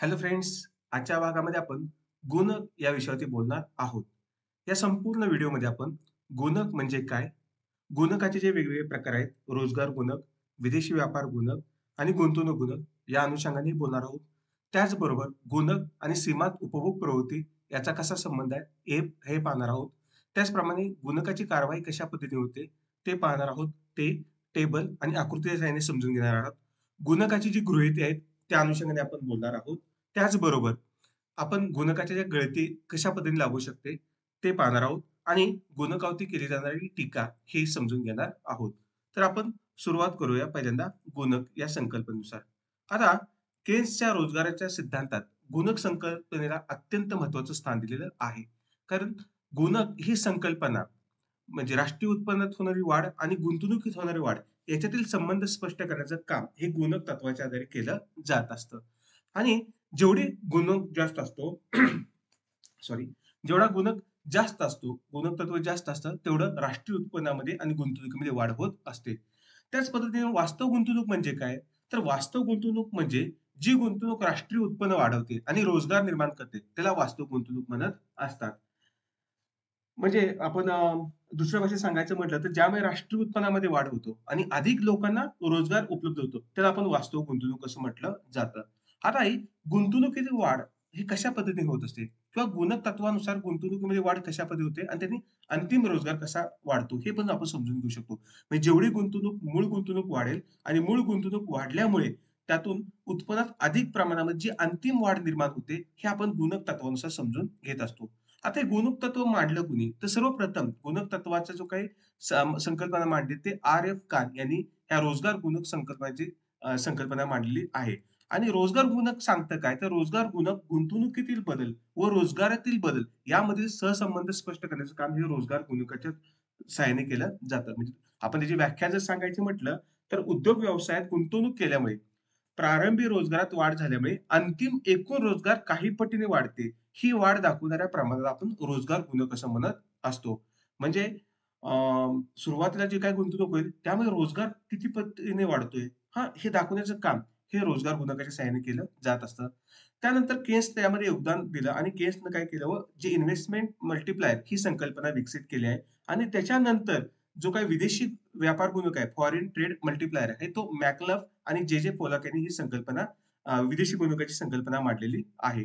Hello friends, आजच्या भागामध्ये आपण गुणक या विषयावरती बोलणार आहोत. या संपूर्ण व्हिडिओमध्ये आपण गुणक म्हणजे काय, गुणकाचे जे वेगवेगळे प्रकार आहेत, रोजगार गुणक, विदेशी व्यापार गुणक आणि गुंतवणूक गुणक या अनुषंगाने बोलणार आहोत. त्याचबरोबर गुणक आणि सीमांत उपभोग प्रवृत्ती याचा कसा संबंध आहे, हे पाहणार आहोत. त्याचप्रमाणे गुणकाची कारवाई कशा पद्धतीने होते, ते पाहणार आहोत. ते टेबल आणि आकृतीच्या सहाय्याने समजून घेणार आहोत. गुणकाची जी गृहीते आहेत, त्या अनुषंगाने आपण बोलणार आहोत. त्याचबरोबर आपण गुणकाच्या ज्या गळती कशा पद्धतीने लागू शकते, ते पाहणार आहोत आणि गुणकावरती केली जाणारी टीका हे समजून घेणार आहोत. तर आपण सुरुवात करूया पहिल्यांदा गुणक या संकल्पनेनुसार. आता केन्सच्या रोजगाराच्या सिद्धांतात गुणक संकल्पनेला अत्यंत महत्त्वाचं स्थान दिलेलं आहे. कारण गुणक ही संकल्पना म्हणजे राष्ट्रीय उत्पन्नात होणारी वाढ आणि गुंतवणुकीत होणारी वाढ याच्यातील संबंध स्पष्ट करण्याचं काम हे गुणक तत्वाच्या आधारे केलं जात असतं. आणि जेवढे गुणक जास्त असतो सॉरी जेवढा गुणक जास्त असतो, गुणक तत्व जास्त असतं, तेवढं राष्ट्रीय उत्पन्नामध्ये आणि गुंतवणुकीमध्ये वाढ होत असते. त्याच पद्धतीने वास्तव गुंतवणूक म्हणजे काय? तर वास्तव गुंतवणूक म्हणजे जी गुंतवणूक राष्ट्रीय उत्पन्न वाढवते आणि रोजगार निर्माण करते, त्याला वास्तव गुंतवणूक म्हणत असतात. म्हणजे आपण दुसऱ्या भाषेत सांगायचं म्हटलं तर ज्यामुळे राष्ट्रीय उत्पन्नामध्ये वाढ होतो आणि अधिक लोकांना रोजगार उपलब्ध होतो, त्याला आपण वास्तव गुंतवणूक असं म्हटलं जातं. आता ही गुंतवणुकीची वाढ ही कशा पद्धतीने होत असते किंवा गुणक तत्वानुसार गुंतवणुकीमध्ये वाढ कशा पद्धती होते आणि त्यांनी अंतिम रोजगार कसा वाढतो हे पण आपण समजून घेऊ शकतो. म्हणजे जेवढी मूळ गुंतवणूक वाढेल आणि मूळ गुंतवणूक वाढल्यामुळे त्यातून उत्पन्नात अधिक प्रमाणामध्ये जी अंतिम वाढ निर्माण होते, हे आपण गुणक तत्वानुसार समजून घेत असतो. आता हे गुणक तत्व मांडलं कुणी? तर सर्वप्रथम गुणक तत्वाचा जो काही संकल्पना मांडली ते आर.एफ. कान यांनी ह्या रोजगार गुणक संकल्पनाची संकल्पना मांडलेली आहे. आणि रोजगार गुणक सांगतं काय? तर रोजगार गुणक गुंतवणुकीतील बदल व रोजगारातील बदल यामधील सहसंबंध स्पष्ट करण्याचं काम हे रोजगार गुणकाच्या सहाय्याने केलं जातं. म्हणजे आपण त्याची व्याख्या जर सांगायची म्हटलं, तर उद्योग व्यवसायात गुंतवणूक केल्यामुळे प्रारंभी रोजगारात वाढ झाल्यामुळे अंतिम एकूण रोजगार काही पटीने वाढते. ही वाढ दाखवणाऱ्या प्रमाणाला आपण रोजगार गुणक असं म्हणत असतो. म्हणजे अ, सुरुवातीला जी काही गुंतवणूक होईल, त्यामुळे रोजगार किती पटीने वाढतोय, हां, हे दाखवण्याचं काम हे रोजगार गुणकाच्या सहाय्याने केलं जात असतं. त्यानंतर केन्स त्यामध्ये योगदान दिलं आणि केन्सनं काय केलं व जे इन्व्हेस्टमेंट मल्टिप्लायर ही संकल्पना विकसित केली आहे आणि त्याच्यानंतर जो काही विदेशी व्यापार गुणक आहे, फॉरेन ट्रेड मल्टिप्लायर आहे, तो मॅकलफ आणि जे पोलाक यांनी ही संकल्पना विदेशी गुणकाची संकल्पना मांडलेली आहे.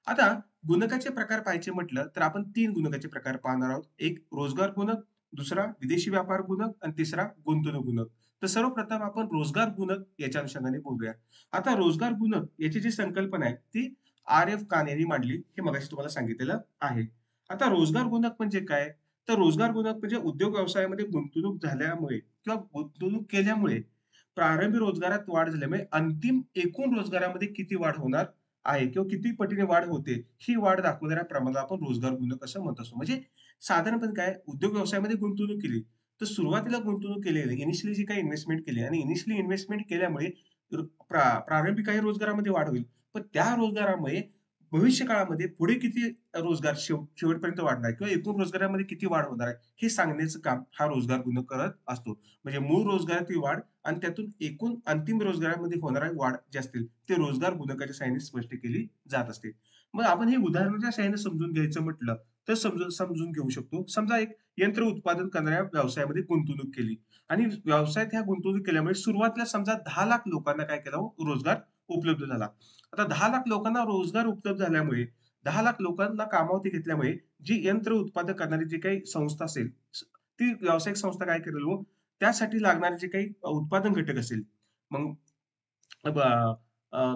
आता गुणकाचे प्रकार पाहायचे म्हटलं, तर आपण 3 गुणकाचे प्रकार पाहणार आहोत. एक रोजगार गुणक, दुसरा विदेशी व्यापार गुणक आणि तिसरा गुंतवणूक गुणक. तर सर्वप्रथम आपण रोजगार गुणक याच्या अनुषंगाने बोलूया. आता रोजगार गुणक याची जी संकल्पना आहे, ती आर.एफ. कान यांनी मांडली, हे मगाशी तुम्हाला सांगितलेलं आहे. आता रोजगार गुणक म्हणजे काय? तर रोजगार गुणक म्हणजे उद्योग व्यवसायामध्ये गुंतवणूक झाल्यामुळे किंवा गुंतवणूक केल्यामुळे प्रारंभी रोजगारात वाढ झाल्यामुळे अंतिम एकूण रोजगारामध्ये किती वाढ होणार आहे किंवा किती पटीने वाढ होते, ही वाढ दाखवणाऱ्या प्रमाणाला आपण रोजगार गुणक असं म्हणत असतो. म्हणजे साधारणपणे काय उद्योग व्यवसायामध्ये गुंतवणूक केली, तर सुरुवातीला गुंतवणूक केलेली इनिशियली जी काही इन्व्हेस्टमेंट केली आणि इनिशियली इन्व्हेस्टमेंट केल्यामुळे प्रारंभी काही रोजगारामध्ये वाढ होईल. पण त्या रोजगारामुळे भविष्य काळामध्ये पुढे किती रोजगार शेवटपर्यंत वाढणार किंवा एकूण रोजगारामध्ये किती वाढ होणार आहे, हे सांगण्याचं काम हा रोजगार गुणक करत असतो. म्हणजे मूळ रोजगारातील वाढ आणि त्यातून एकूण अंतिम रोजगारामध्ये होणारी वाढ जे असतील, ते रोजगार गुणकाच्या सहाय्याने स्पष्ट केली जात असते. मग आपण हे उदाहरणाच्या सहाय्याने समजून घ्यायचं म्हटलं, तर समजून समजून घेऊ शकतो. समजा एक यंत्र उत्पादन करणाऱ्या व्यवसायामध्ये गुंतवणूक केली आणि व्यवसायात ह्या गुंतवणूक केल्यामुळे सुरुवातीला समजा 10,00,000 लोकांना काय केला हो, रोजगार उपलब्ध झाला. आता 10,00,000 लोकांना रोजगार उपलब्ध झाल्यामुळे 10,00,000 लोकांना कामावरती घेतल्यामुळे जी यंत्र उत्पादन करणारी जी काही संस्था असेल, ती व्यावसायिक संस्था काय करेल हो, त्यासाठी लागणारे जे काही उत्पादन घटक असेल, मग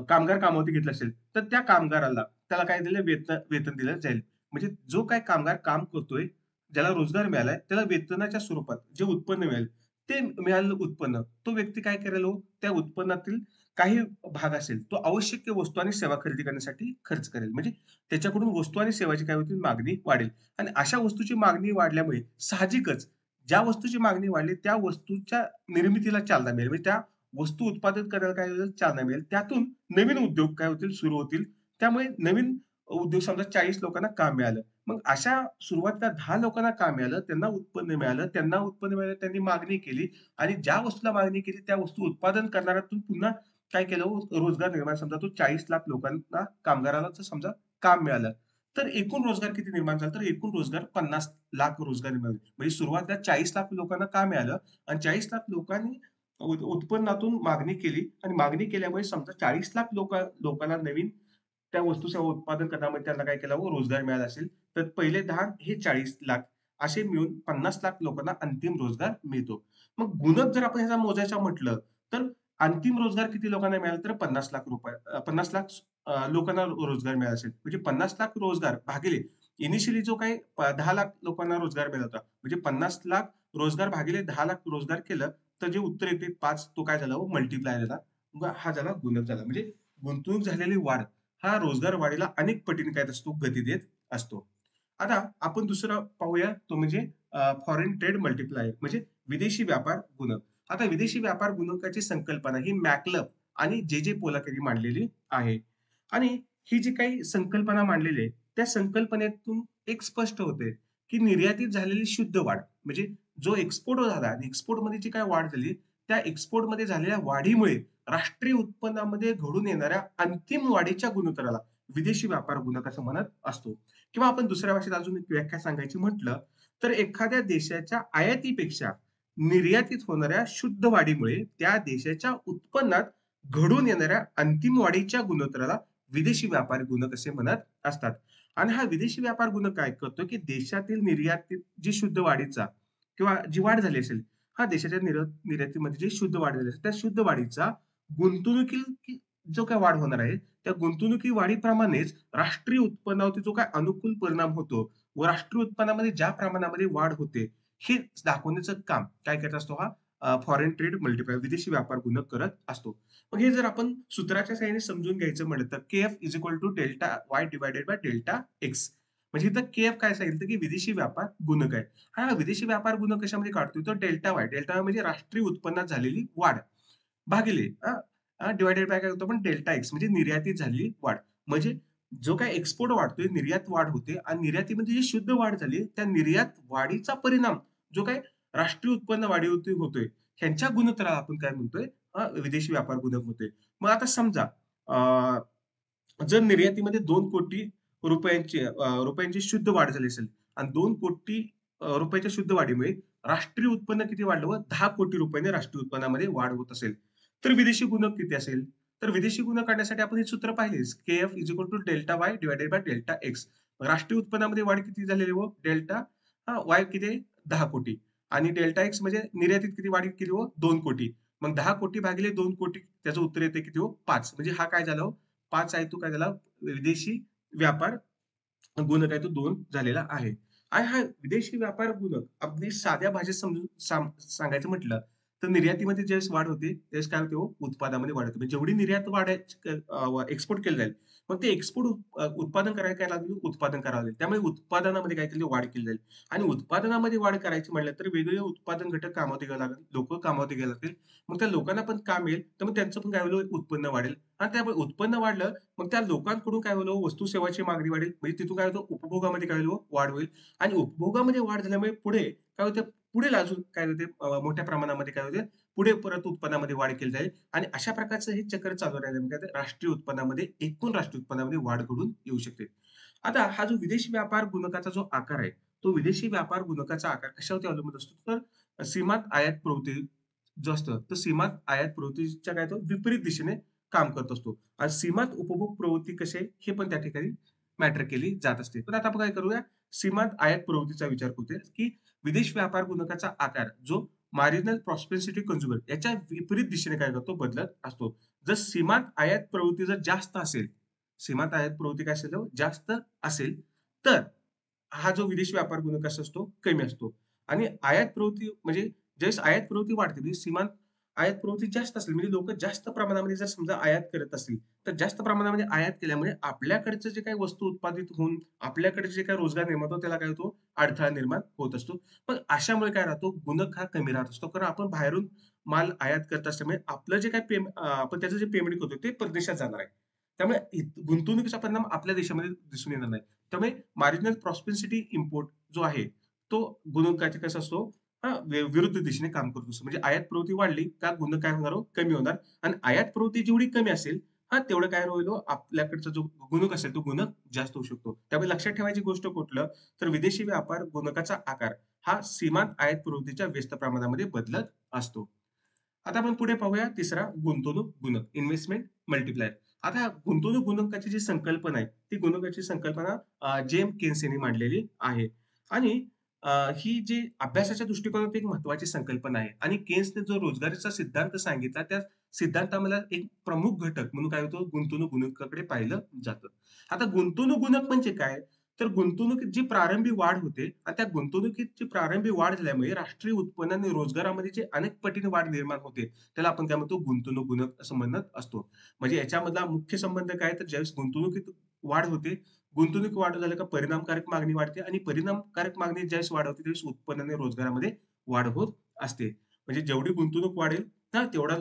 कामगार कामावरती घेतला असेल, तर त्या कामगाराला त्याला काय दिलं वेतन वेतन दिलं जाईल. म्हणजे जो काही कामगार काम करतोय, ज्याला रोजगार मिळालाय, त्याला वेतनाच्या स्वरूपात जे उत्पन्न मिळेल, ते मिळालेलं उत्पन्न तो व्यक्ती काय करेल हो, त्या उत्पन्नातील काही भाग असेल, तो आवश्यक वस्तू आणि सेवा खरेदी करण्यासाठी खर्च करेल. म्हणजे त्याच्याकडून वस्तू आणि सेवाची काय होतील मागणी वाढेल आणि अशा वस्तूची मागणी वाढल्यामुळे साहजिकच ज्या वस्तूची मागणी वाढली, त्या वस्तूच्या निर्मितीला चालना मिळेल. म्हणजे त्या वस्तू उत्पादन करायला काय होईल चालना मिळेल. त्यातून नवीन उद्योग काय होतील सुरू होतील. त्यामुळे नवीन उद्योग समजा 40 लोकांना काम मिळालं. मग अशा सुरुवातीला 10 लोकांना काम मिळालं, त्यांना उत्पन्न मिळालं. त्यांना उत्पन्न मिळालं, त्यांनी मागणी केली आणि ज्या वस्तूला मागणी केली त्या वस्तू उत्पादन करणाऱ्यातून पुन्हा काय केलं रोजगार निर्माण समजा तो 40 लाख लोकांना कामगाराला जर समजा काम मिळालं. तर एकूण रोजगार किती निर्माण झाला? तर एकूण रोजगार 50 लाख रोजगार निर्माण झाले. म्हणजे सुरुवातीला 40 लाख लोकांना काम मिळालं आणि 40 लाख लोकांनी उत्पन्नातून मागणी केली आणि मागणी केल्यामुळे समजा 40 लाख लोकांना नवीन त्या वस्तू सेवा उत्पादन करण्यामध्ये त्यांना काय केलं रोजगार मिळाला असेल, तर पहिले 10 हे 40 लाख असे मिळून 50 लाख लोकांना अंतिम रोजगार मिळतो. मग गुणक जर आपण ह्याचा मोजायचा म्हटलं, तर अंतिम रोजगार किती लोकांना मिळाला तर ₹50 लाख 50 लाख लोकांना रोजगार मिळाला असेल. म्हणजे 50 लाख रोजगार भागिले इनिशियली जो काही 10 लाख लोकांना रोजगार मिळाला होता. म्हणजे 50 लाख रोजगार भागिले 10 लाख रोजगार केलं, तर जे उत्तर येते 5 तो काय झाला मल्टिप्लाय झाला. मग हा झाला गुणक झाला. म्हणजे गुंतवणूक झालेली वाढ हा रोजगार वाढीला अनेक पटीने काय असतो गती देत असतो. आता आपण दुसरा पाहूया तो म्हणजे फॉरेन ट्रेड मल्टिप्लायर म्हणजे विदेशी व्यापार गुणक. आता विदेशी व्यापार गुणकाची संकल्पना ही मॅकलब आणि जे पोलाक यांनी मांडलेली आहे. आणि ही जी काही संकल्पना मांडलेली आहे, त्या संकल्पनेतून एक स्पष्ट होते, की निर्यातीत झालेली शुद्ध वाढ म्हणजे जो एक्सपोर्ट झाला आणि एक्सपोर्टमध्ये जी काही वाढ झाली, त्या एक्सपोर्टमध्ये झालेल्या वाढीमुळे राष्ट्रीय उत्पन्नामध्ये घडून येणाऱ्या अंतिम वाढीच्या गुणोत्तराला विदेशी व्यापार गुणक असं म्हणत असतो. किंवा आपण दुसऱ्या भाषेत अजून एक व्याख्या सांगायची म्हटलं, तर एखाद्या देशाच्या आयातीपेक्षा निर्यातीत होणाऱ्या शुद्ध वाढीमुळे त्या देशाच्या उत्पन्नात घडून येणाऱ्या अंतिम वाढीच्या गुणोत्तराला विदेशी व्यापार गुणक असे म्हणत असतात. आणि हा विदेशी व्यापार गुणक काय करतो, की देशातील निर्यातीत जी शुद्ध वाढीचा किंवा जी वाढ झाली असेल, हा देशाच्या निर्यातीमध्ये जी शुद्ध वाढ झाली असेल, त्या शुद्ध वाढीचा गुंतवणुकी जो काही वाढ होणार आहे, त्या गुंतवणुकी वाढीप्रमाणेच राष्ट्रीय उत्पन्नावरती जो काही अनुकूल परिणाम होतो व राष्ट्रीय उत्पन्नामध्ये ज्या प्रमाणामध्ये वाढ होते, हे दाखवण्याचं काम काय करत असतो हा फॉरेन ट्रेड मल्टिप्लायर विदेशी व्यापार गुणक करत असतो. मग हे जर आपण सूत्राच्या सहाय्याने समजून घ्यायचं म्हटलं तर KF is equal to delta Y divided by delta X. म्हणजे इथं केएफ काय सांगितलं की विदेशी व्यापार गुणक आहे. हा विदेशी व्यापार गुणक कशामध्ये काढतोय तो डेल्टा वाय. डेल्टा वाय म्हणजे राष्ट्रीय उत्पन्नात झालेली वाढ भागिले डिव्हायडेड बाय काय होतं आपण डेल्टा एक्स म्हणजे निर्यातीत झालेली वाढ. म्हणजे जो काही एक्सपोर्ट वाढतोय, निर्यात वाढ होते आणि निर्यातीमध्ये जी शुद्ध वाढ झाली, त्या निर्यात वाढीचा परिणाम जो काही राष्ट्रीय उत्पन्न वाढीवरती होतोय, ह्यांच्या गुणोत्तराला आपण काय म्हणतोय विदेशी व्यापार गुणक म्हणतोय. मग आता समजा जर निर्यातीमध्ये 2 कोटी रुपयांची शुद्ध वाढ झाली असेल आणि 2 कोटी रुपयाच्या शुद्ध वाढीमुळे राष्ट्रीय उत्पन्न किती वाढलं व 10 कोटी रुपयाने राष्ट्रीय उत्पन्नामध्ये वाढ होत असेल, तर विदेशी गुणक किती असेल? तर विदेशी गुणक काढण्यासाठी आपण हे सूत्र पाहिलेच. KF is equal to delta Y divided by delta X. राष्ट्रीय उत्पन्नामध्ये वाढ किती झालेली व डेल्टा वाय किती आहे? 10 कोटी आणि डेल्टा एक्स म्हणजे निर्यातीत किती वाढ केली व 2 कोटी. मग 10 कोटी भागिले 2 कोटी त्याचं उत्तर येते किती हो? 5. म्हणजे हा काय झाला हो? 5 आहे तो काय झाला? विदेशी व्यापार गुणक आहे तो 2 झालेला आहे. आणि हा विदेशी व्यापार गुणक अगदी साध्या भाषेत समजून सांगायचं म्हटलं, तर निर्यातीमध्ये ज्यावेळेस वाढ होते, त्यावेळेस काय होते हो? उत्पादनामध्ये वाढ होते. म्हणजे जेवढी निर्यात एक्सपोर्ट केलं जाईल, मग ते एक्सपोर्ट उत्पादन करायला काय लागेल? उत्पादन करावं लागेल. त्यामुळे उत्पादनामध्ये काय केली? वाढ केली जाईल. आणि उत्पादनामध्ये वाढ करायची म्हटलं, तर वेगवेगळे उत्पादन घटक कामावरती घ्यावे लागेल. लोकं कामावरती घ्यावे लागतील. मग त्या लोकांना पण काम मिळेल, तर मग त्यांचं पण काय होईल? उत्पन्न वाढेल. आणि त्यामुळे उत्पन्न वाढलं, मग त्या लोकांकडून काय होईल? वस्तू सेवाची मागणी वाढेल. म्हणजे तिथून काय होतं? उपभोगामध्ये काय होईल? वाढ होईल. आणि उपभोगामध्ये वाढ झाल्यामुळे पुढे काय होतं? पुढील अजून काय होते? मोठ्या प्रमाणामध्ये काय होते? पुढे परत उत्पन्नामध्ये वाढ केली जाईल आणि अशा प्रकारचं हे चक्र चालू राहिल्यामुळे काय होतं? राष्ट्रीय उत्पन्नामध्ये एकूण राष्ट्रीय उत्पन्नामध्ये वाढ घडून येऊ शकते. आता हा जो विदेशी व्यापार गुणकाचा जो आकार आहे, तो विदेशी व्यापार गुणकाचा आकार कशावरती अवलंबून असतो? तर सीमांत आयात प्रवृत्ती जो असतं, तर सीमांत आयात प्रवृत्तीच्या काय तो विपरीत दिशेने काम करत असतो. आणि सीमांत उपभोग प्रवृत्ती कशी आहे, हे पण त्या ठिकाणी मॅटर केली जात असते. तर आता आपण काय करूया? सीमांत आयात प्रवृत्तीचा विचार करूया, की विदेश व्यापार गुणकाचा आकार जो मार्जिनल प्रॉस्पेरिटी कंझ्युमर याच्या विपरीत दिशेने काय करतो? बदलत असतो. जर सीमांत आयात प्रवृत्ती जर जास्त असेल, सीमांत आयात प्रवृत्ती काय असेल हो? जास्त असेल, तर हा जो विदेशी व्यापार गुणक कसा असतो? कमी असतो. आणि आयात प्रवृत्ती म्हणजे ज्यावेळेस आयात प्रवृत्ती वाढते, म्हणजे सीमांत आयात प्रवृत्ती जास्त असेल, म्हणजे लोकं जास्त प्रमाणामध्ये जर समजा आयात करत असतील, तर जास्त प्रमाणामध्ये आयात केल्यामुळे आपल्याकडचं जे काही वस्तू उत्पादित होऊन आपल्याकडे जे काही रोजगार निर्माण होतो, त्याला काय होतो? अडथळा निर्माण होत असतो. पण अशामुळे काय राहतो? गुणक हा कमी राहत असतो. कारण आपण बाहेरून माल आयात करत असल्यामुळे आपलं जे काही आपण त्याचं जे पेमेंट करतो, ते परदेशात जाणार आहे. त्यामुळे गुंतवणुकीचा परिणाम आपल्या देशामध्ये दिसून येणार नाही. त्यामुळे मार्जिनल प्रॉस्पेरिटी इम्पोर्ट जो आहे, तो गुणकाचे कसा असतो? विरुद्ध दिशेने काम करत असतो. म्हणजे आयात प्रवृत्ती वाढली का गुणक काय होणार हो? कमी होणार आणि आयात प्रवृत्ती जेवढी कमी असेल, तेवढं काय होईल हो, आपल्याकडचा जो गुणक असेल तो गुणक जास्त होऊ शकतो. त्यामुळे लक्षात ठेवायची गोष्ट कुठलं, तर विदेशी व्यापार गुणकाचा आकार हा सीमांत आयात प्रवृत्तीच्या व्यस्त प्रमाणामध्ये बदलत असतो. आता आपण पुढे पाहूया तिसरा गुंतवणूक गुणक, इन्व्हेस्टमेंट मल्टिप्लायर. आता गुंतवणूक गुणकाची जी संकल्पना आहे, ती गुणकाची संकल्पना जेम केन्स यांनी मांडलेली आहे. आणि ही जी अभ्यासाच्या दृष्टिकोनातून एक महत्त्वाची संकल्पना आहे आणि केन्सने जो रोजगारीचा सिद्धांत सांगितला, त्या सिद्धांतामध्ये एक प्रमुख घटक म्हणून काय होतो, गुंतवणूक गुणकाकडे पाहिलं जातं. आता गुंतवणूक गुणक म्हणजे काय? तर गुंतवणुकीत जी प्रारंभी वाढ होते आणि त्या गुंतवणुकीत जी प्रारंभी वाढ झाल्यामुळे राष्ट्रीय उत्पन्न आणि रोजगारामध्ये जे अनेक पटीने वाढ निर्माण होते, त्याला आपण काय म्हणतो, गुंतवणूक गुणक असं म्हणत असतो. म्हणजे याच्यामधला मुख्य संबंध काय, तर ज्यावेळेस गुंतवणुकीत वाढ होते, गुंतवणूक वाढ झाल्या का परिणामकारक मागणी वाढते आणि परिणामकारक मागणी ज्यावेळेस वाढ होते, त्यावेळेस उत्पन्न आणि रोजगारामध्ये वाढ होत असते. म्हणजे जेवढी गुंतवणूक वाढेल, तेवढा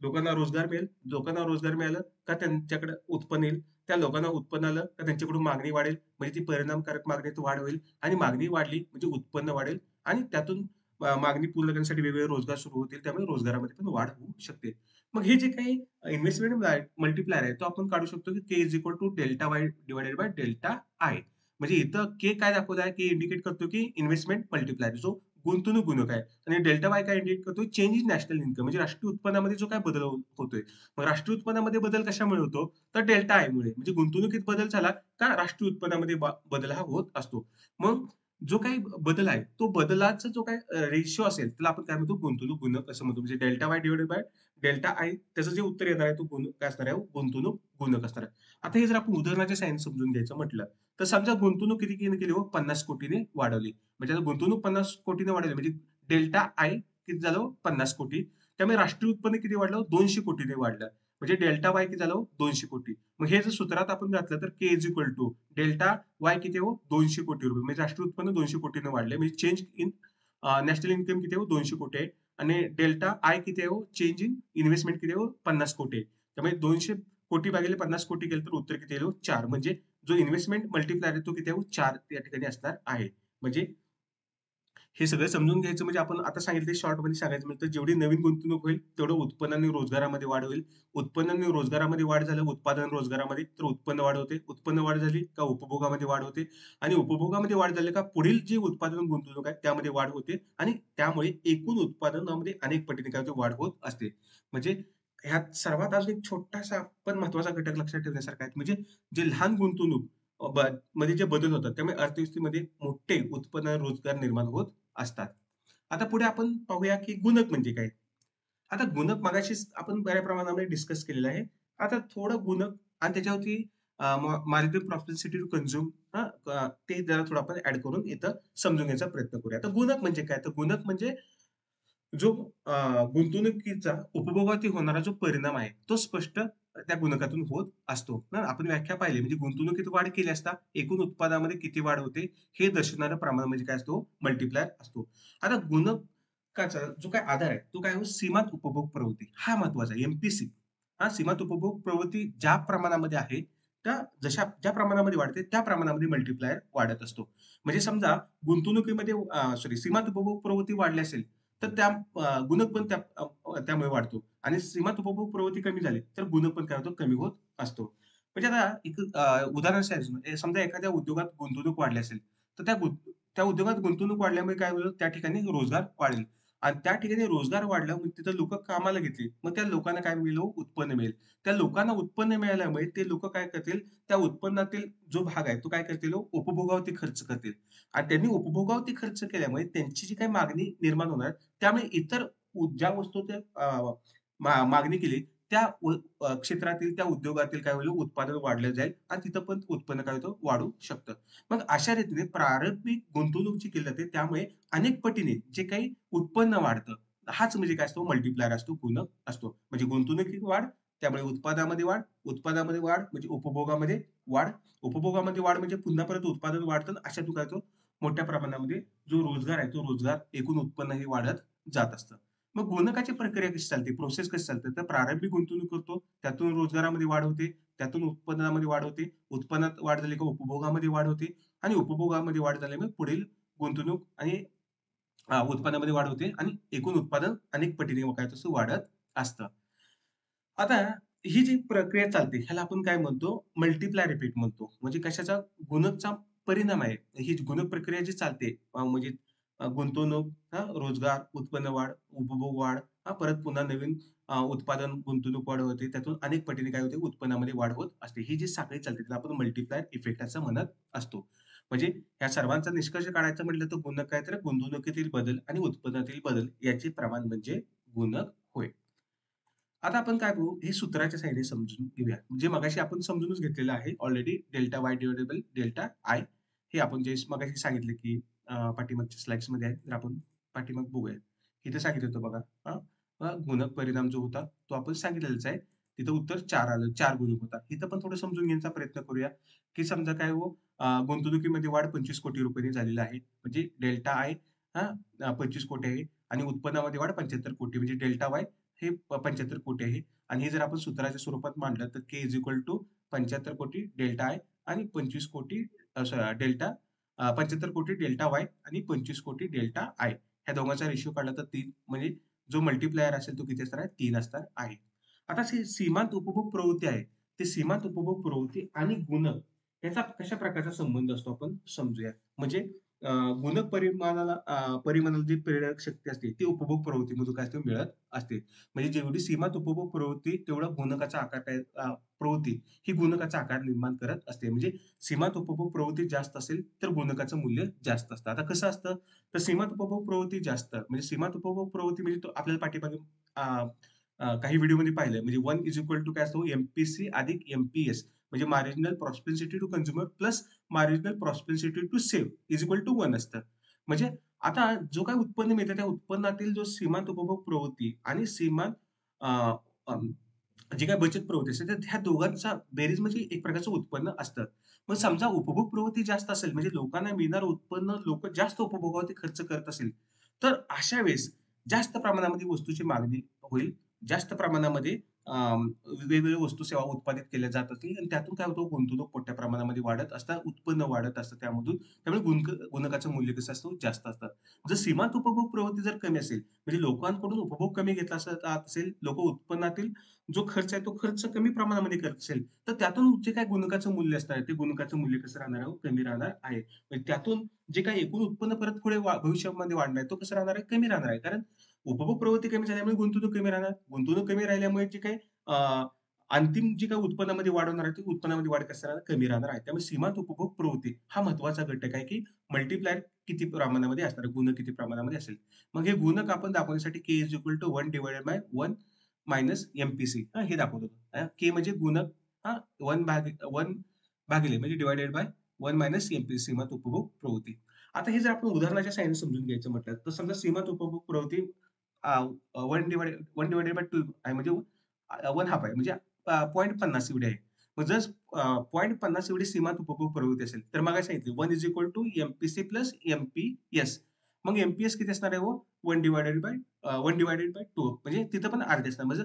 लोकांना रोजगार मिळेल. लोकांना रोजगार मिळाला का त्यांच्याकडे उत्पन्न येईल. त्या लोकांना उत्पन्न आलं तर त्यांच्याकडून मागणी वाढेल. म्हणजे ती परिणामकारक मागणीत वाढ होईल आणि मागणी वाढली म्हणजे उत्पन्न वाढेल आणि त्यातून मागणी पूर्ण करण्यासाठी वेगवेगळे रोजगार सुरू होतील. त्यामुळे रोजगारामध्ये पण वाढ होऊ शकते. मग हे जे काही इन्व्हेस्टमेंट मल्टिप्लायर आहे, तो आपण काढू शकतो की K is equal to delta Y divided by delta I. म्हणजे इथं के काय दाखवत आहे? के इंडिकेट करतो की इन्व्हेस्टमेंट मल्टिप्लायर जो गुंतवणूक गुणक आहे आणि डेल्टा वाय काय इंडिकेट करतो? चेंज इन नॅशनल इन्कम म्हणजे राष्ट्रीय उत्पन्नामध्ये जो काय बदल होतोय. मग राष्ट्रीय उत्पन्नामध्ये बदल कशामुळे होतो? तर डेल्टा आयमुळे. म्हणजे गुंतवणुकीत बदल झाला का राष्ट्रीय उत्पन्नामध्ये बदल हा होत असतो. मग जो काही बदल आहे, तो बदलाचा जो काही रेशिओ असेल, त्याला आपण काय म्हणतो? गुंतवणूक गुणक असं म्हणतो. म्हणजे delta Y divided by delta I त्याचं जे उत्तर येणार आहे, तो काय असणार आहे? गुंतवणूक गुणक असणार आहे. आता हे जर आपण उदाहरणाच्या साहाय्याने समजून घ्यायचं म्हटलं, तर समजा गुंतवणूक किती केली हो? 50 कोटीने वाढवली. म्हणजे आता गुंतवणूक 50 कोटीने वाढवली म्हणजे डेल्टा आय किती झालं हो? 50 कोटी. त्यामुळे राष्ट्रीय उत्पन्न किती वाढलं? 200 कोटीने वाढलं. म्हणजे डेल्टा वाय किती झालं हो? 200 कोटी. मग हे जर सूत्रात आपण घातलं तर K is equal to delta Y किती आहे हो? 200 कोटी रुपये. म्हणजे राष्ट्रीय उत्पन्न 200 कोटीने वाढले. म्हणजे चेंज इन नॅशनल इन्कम किती आहे हो? 200 कोटी आहे. आणि डेल्टा आय किती आहे हो? चेंज इन इन्व्हेस्टमेंट किती आहे हो? 50 कोटी आहे. त्यामुळे 200 कोटी भागिले 50 कोटी केलं तर उत्तर किती येईल हो? 4. म्हणजे जो इन्व्हेस्टमेंट मल्टिप्लायर आहे तो किती आहे हो? 4 या ठिकाणी असणार आहे. म्हणजे हे सगळं समजून घ्यायचं म्हणजे आपण आता सांगितले शॉर्टमध्ये सांगायचं म्हणजे जेवढी नवीन गुंतवणूक होईल, तेवढं उत्पन्न आणि रोजगारामध्ये वाढ होईल. उत्पन्न आणि रोजगारामध्ये वाढ झालं, उत्पादन रोजगारामध्ये, तर उत्पन्न वाढ होते. उत्पन्न वाढ झाली का उपभोगामध्ये वाढ होते आणि उपभोगामध्ये वाढ झाली का पुढील जी उत्पादन गुंतवणूक आहे त्यामध्ये वाढ होते आणि त्यामुळे एकूण उत्पादनामध्ये अनेक पटीने काय होते? वाढ होत असते. म्हणजे ह्यात सर्वात अजून एक छोटासा पण महत्त्वाचा घटक लक्षात ठेवण्यासारखा आहे. म्हणजे जे लहान गुंतवणूक मध्ये जे बदल होतात, त्यामुळे अर्थव्यवस्थेमध्ये मोठे उत्पन्न, रोजगार निर्माण होत असतात. आता पुढे आपण पाहूया, की गुणक म्हणजे काय? आता गुणक मगाशीच आपण बऱ्या प्रमाणामध्ये डिस्कस केलेलं आहे. आता थोडं गुणक आणि त्याच्यावरती मार्जिनल प्रॉफिटेबिलिटी टू कन्झ्युम ते जरा थोडं आपण ॲड करून इथं समजून घ्यायचा प्रयत्न करूया. आता गुणक म्हणजे काय? तर गुणक म्हणजे जो गुंतवणुकीचा उपभोगावरती होणारा जो परिणाम आहे, तो स्पष्ट त्या गुणकातून होत असतो. ना आपण व्याख्या पाहिली म्हणजे गुंतवणुकीत वाढ केली असता एकूण उत्पादनामध्ये किती वाढ होते, हे दर्शवणारं प्रमाण म्हणजे काय असतो? मल्टिप्लायर असतो. आता गुणकाचा जो काही आधार आहे, तो काय हो? सीमांत उपभोग प्रवृत्ती. हा महत्वाचा आहे. एम-पी-सी. सीमांत उपभोग प्रवृत्ती ज्या प्रमाणामध्ये आहे, ज्या प्रमाणामध्ये वाढते, त्या प्रमाणामध्ये मल्टिप्लायर वाढत असतो. म्हणजे समजा गुंतवणुकीमध्ये सीमांत उपभोग प्रवृत्ती वाढली असेल, तर गुणक पण त्यामुळे वाढतो आणि सीमांत उपभोग प्रवृत्ती कमी झाली, तर गुणक पण काय होतो? कमी होत असतो. म्हणजे आता एक उदाहरण सांगायचं समजा एखाद्या उद्योगात गुंतवणूक वाढली असेल, तर त्या उद्योगात गुंतवणूक वाढल्यामुळे काय होईल? त्या ठिकाणी रोजगार वाढेल आणि त्या ठिकाणी रोजगार वाढला, मग तिथं लोकं कामाला घेतली. मग त्या लोकांना काय मिळेल हो? उत्पन्न मिळेल. त्या लोकांना उत्पन्न मिळाल्यामुळे ते लोकं काय करतील? त्या उत्पन्नातील जो भाग आहे, तो काय करतील हो? उपभोगावरती खर्च करतील आणि त्यांनी उपभोगावरती खर्च केल्यामुळे त्यांची जी काही मागणी निर्माण होणार, त्यामुळे इतर ज्या वस्तू ते मागणी केली, त्या क्षेत्रातील, त्या उद्योगातील काय होईल? उत्पादन वाढलं जाईल आणि तिथं पण उत्पन्न काय होतं? वाढू शकतं. मग अशा रीतीने प्रारंभिक गुंतवणूक जी केली जाते, त्यामुळे अनेक पटीने जे काही उत्पन्न वाढतं, हाच म्हणजे काय असतो? मल्टिप्लायर असतो, गुणक असतो. म्हणजे गुंतवणुकीत वाढ, त्यामुळे उत्पादनामध्ये वाढ, उत्पादनामध्ये वाढ म्हणजे उपभोगामध्ये वाढ, उपभोगामध्ये वाढ म्हणजे पुन्हा परत उत्पादन वाढतं. अशातून काय होतं? मोठ्या प्रमाणामध्ये जो रोजगार आहे, तो रोजगार एकूण उत्पन्न हे वाढत जात असतं. मग गुणकाची प्रक्रिया कशी चालते? प्रोसेस कशी चालते? तर प्रारंभिक गुंतवणूक करतो, त्यातून रोजगारामध्ये वाढ होते, त्यातून उत्पन्नामध्ये वाढ होते, उत्पन्नात वाढ झाली का उपभोगामध्ये वाढ होते आणि उपभोगामध्ये वाढ झाल्यामुळे पुढील गुंतवणूक आणि उत्पन्नामध्ये वाढ होते आणि एकूण उत्पादन अनेक पटीने काय तसं वाढत असतं. आता ही जी प्रक्रिया चालते ह्याला आपण काय म्हणतो? मल्टिप्लायर इफेक्ट म्हणतो. म्हणजे कशाचा? गुणकचा परिणाम आहे. ही गुणक प्रक्रिया जी चालते म्हणजे गुंतवणूक, रोजगार, उत्पन्न वाढ, उपभोग वाढ, परत पुन्हा नवीन उत्पादन, गुंतवणूक वाढ होते. त्यातून अनेक पटीने काय होते? उत्पन्नामध्ये वाढ होत असते. ही जी साखळी चालते त्याला आपण मल्टिप्लायर इफेक्ट असं म्हणत असतो. म्हणजे ह्या सर्वांचा निष्कर्ष काढायचा म्हटलं तर गुणक काय तर गुंतवणुकीतील बदल आणि उत्पन्नातील बदल याचे प्रमाण म्हणजे गुणक होय. आता आपण काय करू, हे सूत्राच्या सहाय्याने समजून घेऊया. म्हणजे मगाशी आपण समजूनच घेतलेलं आहे already delta Y divided by delta I. हे आपण जे मगाशी सांगितलं, की पाठीमागच्या स्लाइड्समध्ये आहे. तर आपण पाठीमाग बघूया. इथे सांगितलं होतं बघा. हां, गुणक परिणाम जो होता, तो आपण सांगितलेलाच आहे. तिथं उत्तर 4 आलं. 4 गुणक होता. इथं पण थोडं समजून घेण्याचा प्रयत्न करूया, की समजा काय हो, गुंतवणुकीमध्ये वाढ 25 कोटी रुपयांनी झालेली आहे. म्हणजे डेल्टा आय 25 कोटी आहे आणि उत्पन्नामध्ये वाढ 75 कोटी म्हणजे डेल्टा वाय हे 75 कोटी आहे आणि हे जर आपण सूत्राच्या स्वरूपात मांडलं तर के इज इक्वल टू 75 कोटी डेल्टा आय आणि 25 कोटी डेल्टा 75 कोटी डेल्टा वाय आणि 25 कोटी डेल्टा आय. ह्या दोघांचा रेशिओ काढला तर 3 म्हणजे जो मल्टिप्लायर असेल तो किती असणार आहे? 3 असणार आहे. आता सीमांत उपभोग प्रवृत्ती आहे. ते सीमांत उपभोग प्रवृत्ती आणि गुणक याचा कशा प्रकारचा संबंध असतो आपण समजूया. म्हणजे गुणक परिमाणाला जी प्रेरक शक्ती असते ती उपभोग प्रवृत्तीमधून काय असते मिळत असते. म्हणजे जेवढी सीमांत उपभोग प्रवृत्ती तेवढा गुणकाचा आकार काय प्रवृत्ती ही गुणकाचा आकार निर्माण करत असते. म्हणजे सीमांत उपभोग प्रवृत्ती जास्त असेल तर गुणकाचं मूल्य जास्त असतं. आता कसं असतं? तर सीमांत उपभोग प्रवृत्ती जास्त म्हणजे सीमांत उपभोग प्रवृत्ती म्हणजे तो आपल्याला पाठीमागे अ, काही व्हिडिओमध्ये पाहिलंय म्हणजे 1 इज इक्वल टू काय असतो? एम-पी-सी अधिक एम-पी-एस म्हणजे marginal prosperity to consumer plus marginal prosperity to save is equal to 1 असतं. म्हणजे आता जो काही उत्पन्न मिळतं त्या उत्पन्नातील जो सीमांत उपभोग प्रवृत्ती आणि सीमांत अ, अ, जी काही बचत प्रवृत्ती असते, तर ह्या दोघांचा बेरीज म्हणजे एक प्रकारचं उत्पन्न असतं. मग समजा उपभोग प्रवृत्ती जास्त असेल, म्हणजे लोकांना मिळणारं उत्पन्न लोकं जास्त उपभोगावरती खर्च करत असेल, तर अशा वेळेस जास्त प्रमाणामध्ये वस्तूची मागणी होईल. जास्त प्रमाणामध्ये वेगवेगळ्या वस्तू सेवा उत्पादित केल्या जात असतील आणि त्यातून काय होतं गुंतवणूक मोठ्या प्रमाणामध्ये वाढत असतात, उत्पन्न वाढत असतं त्यामधून. त्यामुळे गुणकाचं मूल्य कसं असतं जास्त असतं. जर सीमांत उपभोग प्रवृत्ती जर कमी असेल, म्हणजे लोकांकडून उपभोग कमी घेतला असेल, लोकं उत्पन्नातील जो खर्च आहे, तो खर्च कमी प्रमाणामध्ये करत असेल, तर त्यातून जे काही गुणकाचं मूल्य असणार आहे, ते गुणकाचं मूल्य कसं राहणार आहे? कमी राहणार आहे. म्हणजे त्यातून जे काही एकूण उत्पन्न परत पुढे भविष्यामध्ये वाढणार आहे, तो कसं राहणार आहे? कमी राहणार आहे. कारण उपभोग प्रवृत्ती कमी झाल्यामुळे गुंतवणूक कमी राहणार. गुंतवणूक कमी राहिल्यामुळे जे काही अंतिम जी काही उत्पन्नामध्ये वाढ होणार आहे, ती उत्पन्नामध्ये वाढ कसं राहणार? कमी राहणार आहे. त्यामुळे सीमांत उपभोग प्रवृत्ती हा महत्त्वाचा घटक आहे, की मल्टिप्लायर किती प्रमाणामध्ये असणार आहे, गुणक किती प्रमाणामध्ये असेल. मग हे गुणक आपण दाखवण्यासाठी K is equal to 1 divided by 1 minus MPC हे दाखवत होतो. के म्हणजे गुणक 1 भागिले म्हणजे डिव्हायडेड बाय 1 मायनस एम-पी सीमांत उपभोग प्रवृत्ती. आता हे जर आपण उदाहरणाच्या सहाय्याने समजून घ्यायचं म्हटलं, तर समजा सीमांत उपभोग प्रवृत्ती 1 डिव्हायडेड बाय 2 आहे म्हणजे 1 हाल्फ आहे म्हणजे 0.50 एवढी आहे. मग जर 0.50 एवढी सीमांत उपभोग प्रवृत्ती असेल, तर मगाशी सांगितले 1 is equal to MPC plus MPS. मग एम-पी-एस किती असणार आहे हो? 1 डिव्हायडेड बाय 2 म्हणजे तिथं पण अर्धे असणार. म्हणजे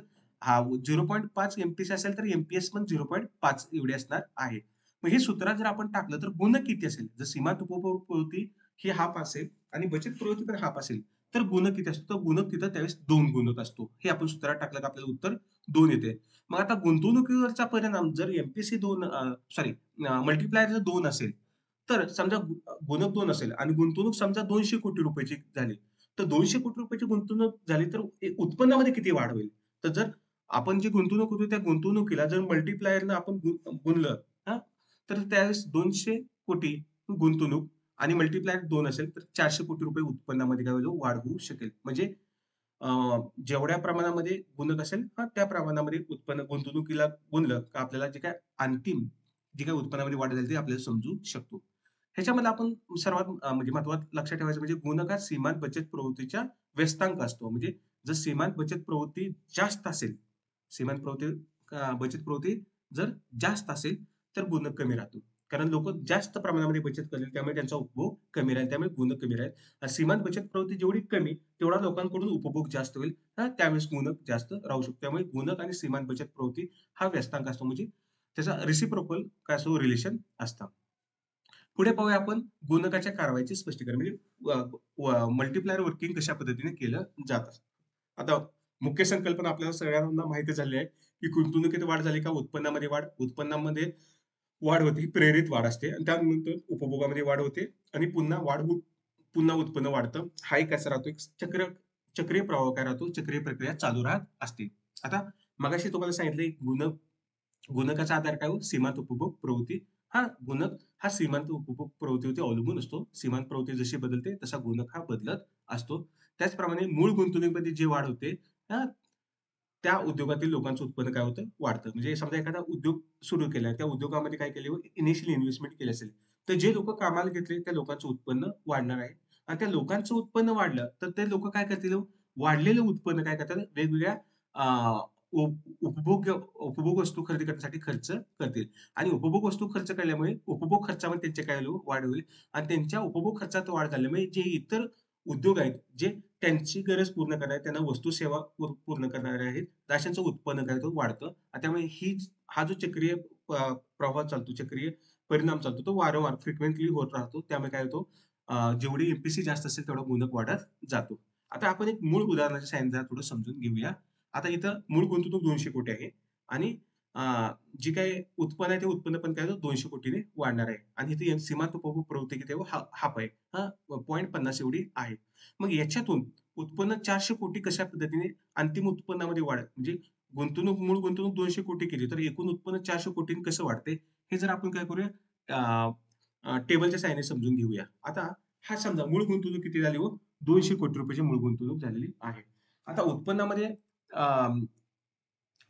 0.5 एम-पी-सी असेल तर एम-पी-एस पण 0.5 एवढी असणार आहे. मग हे सूत्रात जर आपण टाकलं तर गुणक किती असेल? जर सीमांत उपभोग प्रवृत्ती ही हाल्फ असेल आणि बचत प्रवृत्ती पण हाल्फ असेल, तर गुणक किती असतो? तर गुणक तिथं त्यावेळेस 2 गुणक असतो. हे आपण सूत्रात टाकलं तर आपल्याला उत्तर 2 येते. मग आता गुंतवणुकीवरचा परिणाम जर एम-पी-सी 2 सॉरी मल्टिप्लायर जर 2 असेल, तर समजा गुणक 2 असेल आणि गुंतवणूक समजा 200 कोटी रुपयाची झाली. तर 200 कोटी रुपयाची गुंतवणूक झाली तर उत्पन्नामध्ये किती वाढ होईल? तर जर आपण जी गुंतवणूक होती त्या गुंतवणुकीला जर मल्टिप्लायरनं आपण गुणलं हां, तर त्यावेळेस 200 कोटी गुंतवणूक आणि मल्टिप्लायर 2 असेल तर 400 कोटी रुपये उत्पन्नामध्ये काय होईल वाढ होऊ शकेल. म्हणजे अ, जेवढ्या प्रमाणामध्ये गुणक असेल त्या प्रमाणामध्ये उत्पन्न गुंतवणुकीला गुणलं का आपल्याला जे काही अंतिम जी काही उत्पन्नामध्ये वाढ झाली ती आपल्याला समजू शकतो. ह्याच्यामध्ये आपण सर्वात म्हणजे महत्त्वात लक्षात ठेवायचं म्हणजे गुणक हा सीमांत बचत प्रवृत्तीच्या व्यस्तांक असतो. म्हणजे जर सीमांत बचत प्रवृत्ती जास्त असेल, सीमांत बचत प्रवृत्ती जर जास्त असेल, तर गुणक कमी राहतो. कारण लोकं जास्त प्रमाणामध्ये बचत करेल, त्यामुळे त्यांचा उपभोग कमी राहील, त्यामुळे गुणक कमी राहील. आणि सीमांत बचत प्रवृत्ती जेवढी कमी, तेवढा लोकांकडून उपभोग जास्त होईल. त्यावेळेस गुणक जास्त राहू शकतो. त्यामुळे गुणक आणि सीमांत बचत प्रवृत्ती हा व्यस्तांक असतो. म्हणजे त्याचा रिसिप्रोकल काय असतो रिलेशन असतं. पुढे पाहूया आपण गुणकाच्या कारवाईचे स्पष्टीकरण म्हणजे मल्टिप्लायर वर्किंग कशा पद्धतीने केलं जातं. आता मुख्य संकल्पना आपल्याला सगळ्यांना माहिती झाली आहे, की गुंतवणुकीत वाढ झाली का उत्पन्नामध्ये वाढ, उत्पन्नामध्ये वाढ होते, ही प्रेरित वाढ असते आणि त्यानंतर उपभोगामध्ये वाढ होते आणि पुन्हा वाढ होऊन पुन्हा उत्पन्न वाढतं. हा एक असा राहतो, एक चक्रीय प्रवाह काय राहतो, चक्रीय प्रक्रिया चालू राहत असते. आता मगाशी तुम्हाला सांगितलं, गुणकाचा आधार काय हो? सीमांत उपभोग प्रवृत्ती. गुणक हा सीमांत उपभोग प्रवृत्तीवरती अवलंबून असतो. सीमांत प्रवृत्ती जशी बदलते तसा गुणक हा बदलत असतो. त्याचप्रमाणे मूळ गुंतवणुकीमध्ये जी वाढ होते, हां, त्या उद्योगातील लोकांचं उत्पन्न काय होतं? वाढतं. म्हणजे समजा एखादा उद्योग सुरू केलाय, त्या उद्योगामध्ये काय केले इनिशियल इन्व्हेस्टमेंट केली असेल, तर जे लोकं कामाला घेतले त्या लोकांचं उत्पन्न वाढणार आहे आणि त्या लोकांचं उत्पन्न वाढलं, तर ते लोकं काय करतील हो? वाढलेलं उत्पन्न काय करतात? वेगवेगळ्या अ, उपभोग वस्तू खरेदी करण्यासाठी खर्च करतील आणि उपभोग वस्तू खर्च केल्यामुळे उपभोग खर्चामध्ये त्यांचे काय होईल? वाढ होईल आणि त्यांच्या उपभोग खर्चात वाढ झाल्यामुळे जे इतर उद्योग आहेत, जे त्यांची गरज पूर्ण करणारे, त्यांना वस्तू सेवा पूर्ण करणारे आहेत, तर अशांचं उत्पन्न काय होतं? वाढतं. आणि त्यामुळे हा जो चक्रीय प्रवाह चालतो, चक्रीय परिणाम चालतो, तो वारंवार फ्रिक्वेंटली होत राहतो. त्यामुळे काय होतो? जेवढी एमपीसी जास्त असेल तेवढा गुणक वाढत जातो. आता आपण एक मूळ उदाहरणाच्या साहाय्याने थोडं समजून घेऊया. आता इथं मूळ गुंतवणूक 200 कोटी आहे आणि अ, जी काही उत्पन्न आहे, ते उत्पन्न पण काय 200 कोटीने वाढणार आहे आणि इथे सीमांत उपभोग प्रवृत्ती किती आहे? हाफ आहे. हां, 0.50 एवढी आहे. मग याच्यातून उत्पन्न 400 कोटी कशा पद्धतीने अंतिम उत्पन्नामध्ये वाढ म्हणजे मूळ गुंतवणूक 200 कोटी केली, तर एकूण उत्पन्न 400 कोटींनी कसं वाढते? हे जर आपण काय करूया टेबलच्या सहाय्याने समजून घेऊया. आता हा समजा मूळ गुंतवणूक किती झाली हो? 200 कोटी रुपयाची मूळ गुंतवणूक झालेली आहे. आता उत्पन्नामध्ये अ,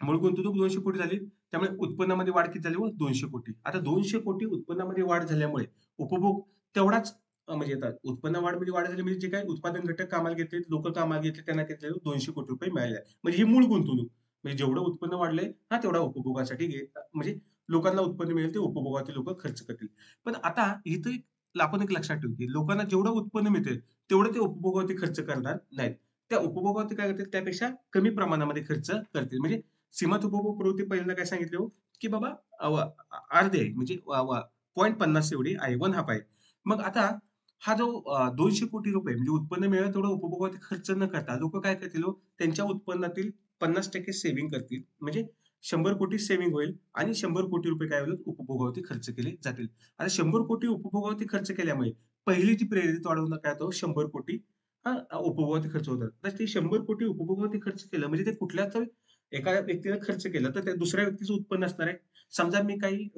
मूळ गुंतवणूक 200 कोटी झाली. त्यामुळे उत्पन्नामध्ये वाढ किती झाली हो? 200 कोटी. आता 200 कोटी उत्पन्नामध्ये वाढ झाल्यामुळे उपभोग तेवढाच म्हणजे आता उत्पन्न वाढ झाली म्हणजे जे काही उत्पादन घटक कामाला घेतले, लोकं कामाला घेतले त्यांना किती झाले? 200 कोटी रुपये मिळाले. म्हणजे ही मूळ गुंतवणूक. म्हणजे जेवढं उत्पन्न वाढलंय तेवढा उपभोगासाठी म्हणजे लोकांना उत्पन्न मिळेल ते उपभोगातील लोकं खर्च करतील. पण आता इथं आपण एक लक्षात ठेवू, की लोकांना जेवढं उत्पन्न मिळतंय तेवढं ते उपभोगावरती खर्च करणार नाहीत. त्या उपभोगावरती काय करतील त्यापेक्षा कमी प्रमाणामध्ये खर्च करतील. म्हणजे सीमांत उपभोग प्रवृत्ती पहिल्यांदा काय सांगितले हो, की बाबा अर्धे आहे म्हणजे 0.50 एवढी आहे, 1 हाल्फ आहे. मग आता हा जो 200 कोटी रुपये म्हणजे उत्पन्न मिळेल तेवढं उपभोगावरती खर्च न करता लोकं काय करतील हो, त्यांच्या उत्पन्नातील 50% सेव्हिंग करतील. म्हणजे 100 कोटी सेव्हिंग होईल आणि 100 कोटी रुपये काय होईल उपभोगावरती खर्च केले जातील. आता 100 कोटी उपभोगावरती खर्च केल्यामुळे पहिली जी प्रेरित वाढवणं काय होतं 100 कोटी उपभोगावरती खर्च होतात. तर ते 100 कोटी उपभोगावरती खर्च केलं म्हणजे ते कुठल्यातरी एका व्यक्तीने खर्च केला, तर त्या दुसऱ्या व्यक्तीचं उत्पन्न असणार आहे. समजा मी काही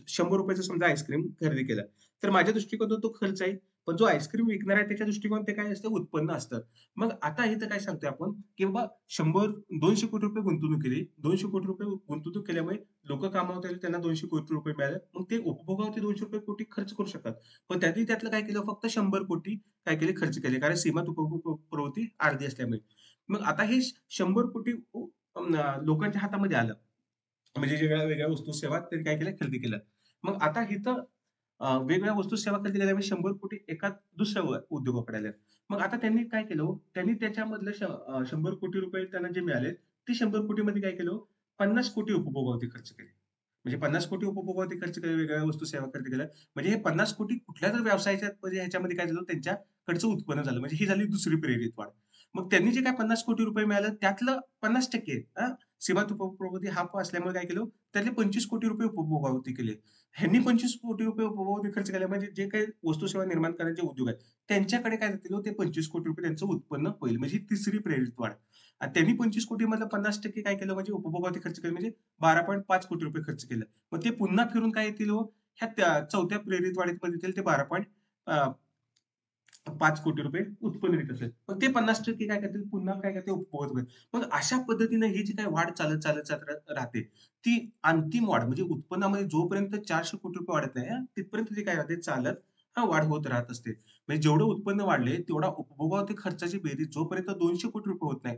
₹100 समजा आईस्क्रीम खरेदी केलं, तर माझ्या दृष्टिकोनातून तो खर्च आहे. पण जो आईस्क्रीम विकणार आहे त्याच्या दृष्टिकोनात ते काय असतं उत्पन्न असतं. मग आता इथं काय सांगतोय आपण, की बाबा 200 कोटी रुपये गुंतवणूक केली. 200 कोटी रुपये गुंतवणूक केल्यामुळे लोकं कामावतील त्यांना 200 कोटी रुपये मिळाले. मग ते उपभोगावरती 200 कोटी खर्च करू शकतात. पण त्यांनी त्यातलं काय केलं फक्त 100 कोटी काय केले खर्च केले. कारण सीमांत उपभोग प्रवृत्ती अर्धी असल्यामुळे. मग आता हे 100 कोटी लोकांच्या हातामध्ये आलं. म्हणजे जे वेगवेगळ्या वस्तू सेवा त्यांनी काय केलं खरेदी केलं. मग आता इथं वेगवेगळ्या वस्तू सेवा खरेदी केल्यामुळे 100 कोटी एका दुसऱ्या उद्योगाकडे आले. मग आता त्यांनी काय केलं हो, त्यांनी त्याच्यामधलं 100 कोटी रुपये त्यांना जे मिळाले, ते 100 कोटीमध्ये काय केलं हो, 50 कोटी उपभोगावरती खर्च केले. म्हणजे 50 कोटी उपभोगावरती खर्च केले, वेगवेगळ्या वस्तू सेवा खरेदी केल्या. म्हणजे हे 50 कोटी कुठल्यातरी व्यवसायाच्या म्हणजे ह्याच्यामध्ये काय झालं त्यांच्याकडचं उत्पन्न झालं. म्हणजे ही झाली दुसरी प्रेरित वाढ. मग त्यांनी जे काही 50 कोटी रुपये मिळालं त्यातलं 50% सीमांत उपभोगावरती हाफ असल्यामुळे काय केलं, त्यातले 25 कोटी रुपये उपभोगावरती केले. ह्यांनी 25 कोटी रुपये उपभोगावरती खर्च केले म्हणजे जे काही वस्तू सेवा निर्माण करण्याचे उद्योग आहेत, त्यांच्याकडे काय जातील हो, ते 25 कोटी रुपये त्यांचं उत्पन्न होईल. म्हणजे ही तिसरी प्रेरित वाढ. आणि त्यांनी 25 कोटी मधलं 50% काय केलं म्हणजे उपभोगावरती खर्च केले म्हणजे 12.5 कोटी रुपये खर्च केलं. मग ते पुन्हा फिरून काय येतील हो, ह्या चौथ्या प्रेरित वाढीमध्ये येतील ते 5 कोटी रुपये उत्पन्न देत असेल. मग ते 50% काय करतील, पुन्हा काय करतील उपभोगात होईल. मग अशा पद्धतीने ही जी काही वाढ चालत राहते, ती अंतिम वाढ म्हणजे उत्पन्नामध्ये जोपर्यंत 400 कोटी रुपये वाढत नाही तिथपर्यंत ती काय राहते चालत वाढ होत राहत असते. म्हणजे जेवढं उत्पन्न वाढले, तेवढा उपभोगावरती खर्चाची बेरीज जोपर्यंत 200 कोटी रुपये होत नाही,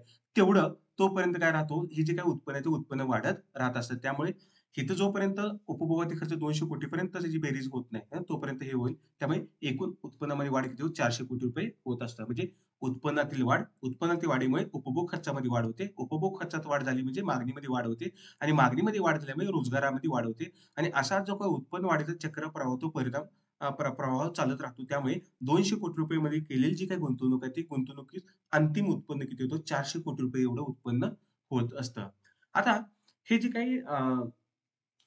तोपर्यंत काय राहतो, हे जे काही उत्पन्न आहे, ते उत्पन्न वाढत राहत असतं. त्यामुळे इथं जोपर्यंत उपभोगाती खर्च 200 कोटीपर्यंत त्याची बेरीज होत नाही तोपर्यंत हे होईल. त्यामुळे एकूण उत्पन्नामध्ये वाढ किती होते? 400 कोटी रुपये होत असतात. म्हणजे उत्पन्नातील वाढीमुळे उपभोग खर्चामध्ये वाढ होते. उपभोग खर्चात वाढ झाली म्हणजे मागणीमध्ये वाढ होते आणि मागणीमध्ये वाढ झाल्यामुळे रोजगारामध्ये वाढ होते आणि असा जो काही उत्पन्न वाढीचा चक्रप्रवाह तो परिणाम प्रवाह चालत राहतो. त्यामुळे 200 कोटी रुपये मध्ये केलेली जी काही गुंतवणूक आहे, ती गुंतवणुकीत अंतिम उत्पन्न किती होतं? 400 कोटी रुपये एवढं उत्पन्न होत असतं. आता हे जे काही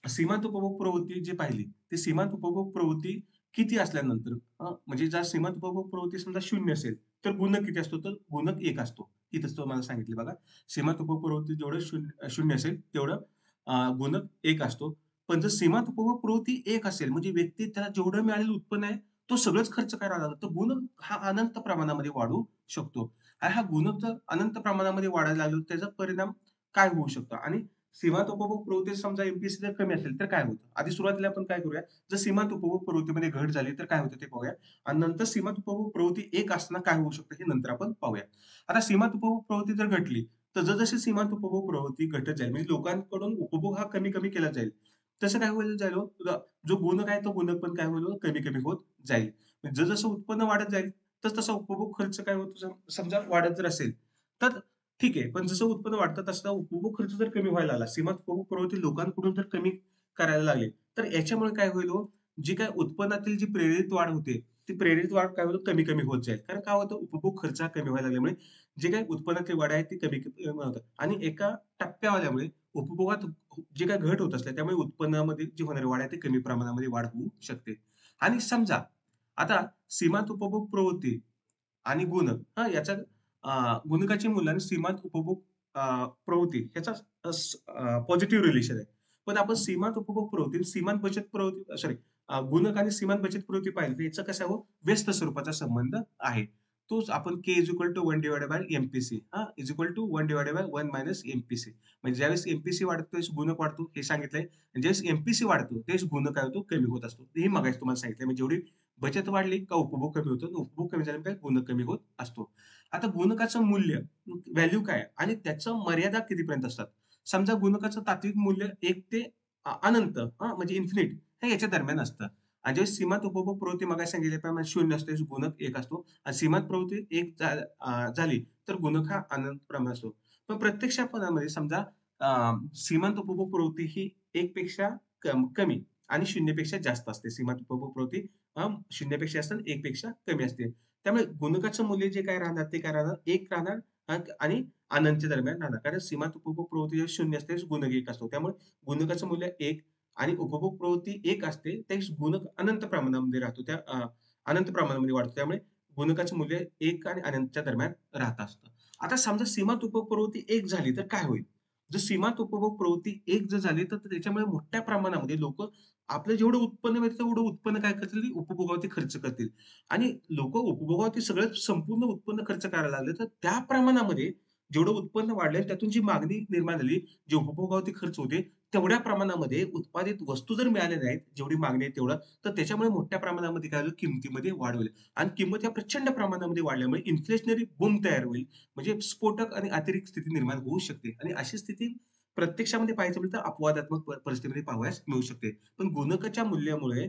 सीमांत उपभोग प्रवृत्ती जी पाहिली, ती सीमांत उपभोग प्रवृत्ती किती असल्यानंतर म्हणजे जर सीमांत उपभोग प्रवृत्ती समजा 0 असेल, तर गुणक किती असतो? तर गुणक 1 असतो. इथंच तुम्हाला सांगितले बघा. सीमांत उपभोग प्रवृत्ती जेवढं 0 असेल, तेवढं गुणक 1 असतो. पण जर सीमांत उपभोग प्रवृत्ती 1 असेल, म्हणजे व्यक्ती त्याला जेवढं मिळालेलं उत्पन्न आहे, तो सगळंच खर्च करायला लागला, तर गुणक हा अनंत प्रमाणामध्ये वाढू शकतो. आणि हा गुणक जर अनंत प्रमाणामध्ये वाढायला लागला, त्याचा परिणाम काय होऊ शकतो? आणि सीमांत उपभोग प्रवृत्ती समजा एम-पी-एस-सी जर कमी असेल, तर काय होतं? आधी सुरुवातीला आपण काय करूया, जर सीमांत उपभोग प्रवृत्तीमध्ये घट झाली, तर काय होतं ते पाहूया आणि नंतर सीमांत उपभोग प्रवृत्ती 1 असताना काय होऊ शकतं, हे नंतर आपण पाहूया. आता सीमांत उपभोग प्रवृत्ती जर घटली, तर जसजशी सीमांत उपभोग प्रवृत्ती घटत जाईल, म्हणजे लोकांकडून उपभोग हा कमी-कमी केला जाईल. तसं काय होईल जाईल हो, जो गुणक आहे, तो गुणक पण काय होईल हो, कमी-कमी होत जाईल. म्हणजे जसं उत्पन्न वाढत जाईल, तसा उपभोग खर्च काय होतो, समजा वाढत जर असेल, तर ठीक आहे. पण जसं उत्पन्न वाढतं तसा उपभोग खर्च जर कमी व्हायला लागला, सीमांत उपभोग प्रवृत्ती लोकांकडून जर कमी करायला लागली, तर याच्यामुळे काय होईल हो, जी काही उत्पन्नातील जी प्रेरित वाढ होते, ती प्रेरित वाढ काय होईल कमी-कमी होत जाईल. कारण काय होतं उपभोग खर्च हा कमी व्हायला लागल्यामुळे जी काही उत्पन्नातली वाढ आहे ती कमी होते आणि एका टप्प्यावर आल्यामुळे उपभोगात जी काही घट होत असते त्यामुळे उत्पन्नामध्ये जी होणारी वाढ आहे ती कमी प्रमाणामध्ये वाढ होऊ शकते. आणि समजा आता सीमांत उपभोग प्रवृत्ती आणि गुणक याचा गुणकाचे मूल्य आणि सीमांत उपभोग प्रवृत्ती ह्याचा पॉझिटिव्ह रिलेशन आहे. पण आपण सीमांत उपभोग प्रवृत्ती आणि सीमांत बचत प्रवृत्ती सॉरी गुणक आणि सीमांत बचत प्रवृत्ती पाहिली तर याचा कसा हो व्यस्त स्वरूपाचा संबंध आहे. तोच आपण K = 1/MPC = 1/1 - MPC म्हणजे ज्यावेळेस एम-पी-सी वाढतो त्यावेळेस गुणक वाढतो हे सांगितलंय. आणि ज्यावेळेस एम-पी-सी वाढतो त्यावेळेस गुणक काय होतो कमी होत असतो. हे मगाशी तुम्हाला सांगितलंय. म्हणजे जेवढी बचत वाढली का उपभोग कमी होतो. उपभोग कमी झाल्यामुळे गुणक कमी होत असतो. आता गुणकाचं मूल्य व्हॅल्यू काय आहे? आणि त्याचं मर्यादा कितीपर्यंत असतात? समजा गुणकाचं तात्विक मूल्य 1 ते अनंत म्हणजे इन्फिनिट हे याच्या दरम्यान असतं. आणि ज्यावेळेस सीमांत उपभोग प्रवृत्ती मगाशी सांगितल्याप्रमाणे 0 असतो, त्यावेळेस गुणक 1 असतो आणि सीमांत प्रवृत्ती 1 झाली तर गुणक हा अनंत प्रमाणात असतो. पण प्रत्यक्षापणामध्ये समजा सीमांत उपभोग प्रवृत्ती ही 1 पेक्षा कमी आणि 0 पेक्षा जास्त असते. सीमांत उपभोग प्रवृत्ती 0 पेक्षा जास्त आणि 1 पेक्षा कमी असते. त्यामुळे गुणकाचं मूल्य जे काय राहणार ते काय राहणार 1 राहणार आणि अनंतच्या दरम्यान राहणार. कारण सीमांत उपभोग प्रवृत्ती जेव्हा 0 असते गुणक 1 असतो. त्यामुळे गुणकाचं मूल्य 1 आणि उपभोग प्रवृत्ती 1 असते, त्यावेळेस गुणक अनंत प्रमाणामध्ये राहतो. अनंत प्रमाणामध्ये वाढतो. त्यामुळे गुणकाचं मूल्य 1 आणि अनंतच्या दरम्यान राहत असतं. आता समजा सीमांत उपभोग प्रवृत्ती 1 झाली तर काय होईल? जर सीमांत उपभोग प्रवृत्ती 1 जर झाली तर त्याच्यामुळे मोठ्या प्रमाणामध्ये लोकं आपलं जेवढं उत्पन्न मिळतं तेवढं उत्पन्न काय करतील? उपभोगावरती खर्च करतील. आणि लोकं उपभोगावरती सगळं संपूर्ण उत्पन्न खर्च करायला लागले, तर त्या प्रमाणामध्ये जेवढं उत्पन्न वाढलंय त्यातून जी मागणी निर्माण झाली, जे उपभोगावरती खर्च होते, तेवढ्या प्रमाणामध्ये उत्पादित वस्तू जर मिळाल्या नाहीत, जेवढी मागणी आहे तेवढं, तर त्याच्यामुळे मोठ्या प्रमाणामध्ये काय होईल? किमतीमध्ये वाढ होईल. आणि किंमत या प्रचंड प्रमाणामध्ये वाढल्यामुळे इन्फ्लेशनरी बूम तयार होईल. म्हणजे स्फोटक आणि अतिरिक्त स्थिती निर्माण होऊ शकते. आणि अशी स्थिती प्रत्यक्षामध्ये पाहायचं म्हटलं तर अपवादात्मक परिस्थितीमध्ये पाहावयास मिळू शकते. पण गुणकाच्या मूल्यामुळे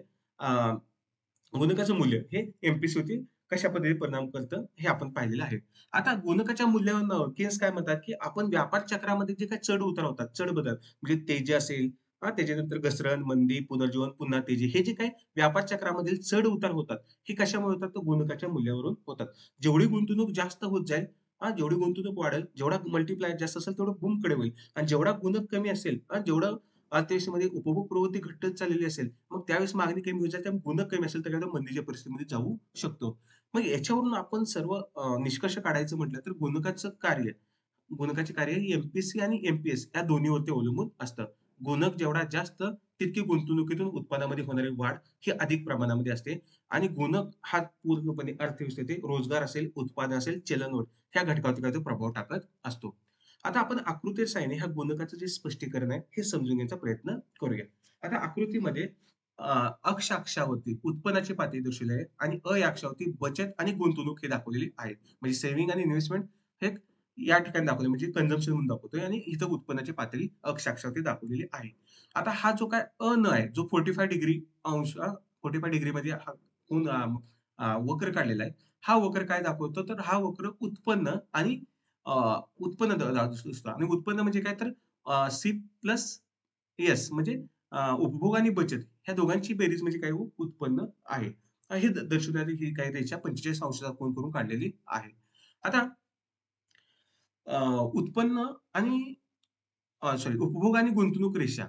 गुणकाचं मूल्य हे एम-पी-सी कशा पद्धतीने परिणाम करतं, हे आपण पाहिलेलं आहे. आता गुणकाच्या मूल्यावरनं केस काय म्हणतात, की आपण व्यापार चक्रामध्ये जे काही चढ-उतार होतात, चढ-बदल म्हणजे तेजी असेल, त्याच्यानंतर घसरण, मंदी, पुनर्जीवन, पुन्हा तेजी हे जे काही व्यापार चक्रामधील चढ-उतार होतात, हे कशामुळे होतात? तर गुणकाच्या मूल्यावरून होतात. जेवढी गुंतवणूक जास्त होत जाईल, जेवढी गुंतवणूक वाढेल, जेवढा मल्टिप्लायर जास्त असेल, तेवढं बूमकडे होईल आणि जेवढा गुणक कमी असेल, जेवढं अर्थव्यवस्थेमध्ये उपभोग प्रवृत्ती घटत चाललेली असेल, मग त्यावेळेस मागणी कमी होईल, त्यामुळे गुणक कमी असेल तर काय होतं मंदीच्या परिस्थितीमध्ये जाऊ शकतो. मग याच्यावरून आपण सर्व निष्कर्ष काढायचं म्हटलं तर गुणकाचे कार्य हे एम आणि एम या दोन्हीवरती अवलंबून असतं. गुणक जेवढा जास्त तितकी गुंतवणुकीतून उत्पन्नामध्ये होणारी वाढ ही अधिक प्रमाणामध्ये असते आणि गुणक हा पूर्णपणे अर्थव्यवस्थेत रोजगार असेल, उत्पादन असेल, चलनवळ ह्या घटकावरती काय तो प्रभाव टाकत असतो. आता आपण आकृतीच्या साहाय्याने ह्या गुणकाचं जे स्पष्टीकरण आहे हे समजून घेण्याचा प्रयत्न करूया. आता आकृतीमध्ये अक्ष अक्षावरती उत्पन्नाची पातळी दर्शवली आहे आणि अ या अक्षावरती बचत आणि गुंतवणूक हे दाखवलेली आहे. म्हणजे सेव्हिंग आणि इन्व्हेस्टमेंट हे या ठिकाणी दाखवलं म्हणजे कन्झम्पशन म्हणून दाखवतोय आणि इथं उत्पन्नाची पातळी अक्ष अक्षावरती दाखवलेली आहे. आता हा जो काय अन आहे, जो 45 डिग्री अंश 45 डिग्रीमध्ये हा कोन वक्र काढलेला आहे. हा वक्र काय दाखवतो, तर हा वक्र उत्पन्न आणि अ, उत्पन्न दिसतो आणि उत्पन्न म्हणजे काय तर सी प्लस एस म्हणजे उपभोग आणि बचत ह्या दोघांची बेरीज म्हणजे काय हो, उत्पन्न आहे. हे दर्शवणारी ही काही रेषा 45 अंशाचा कोन करून काढलेली आहे. आता अ, उत्पन्न आणि सॉरी उपभोग आणि गुंतवणूक रेषा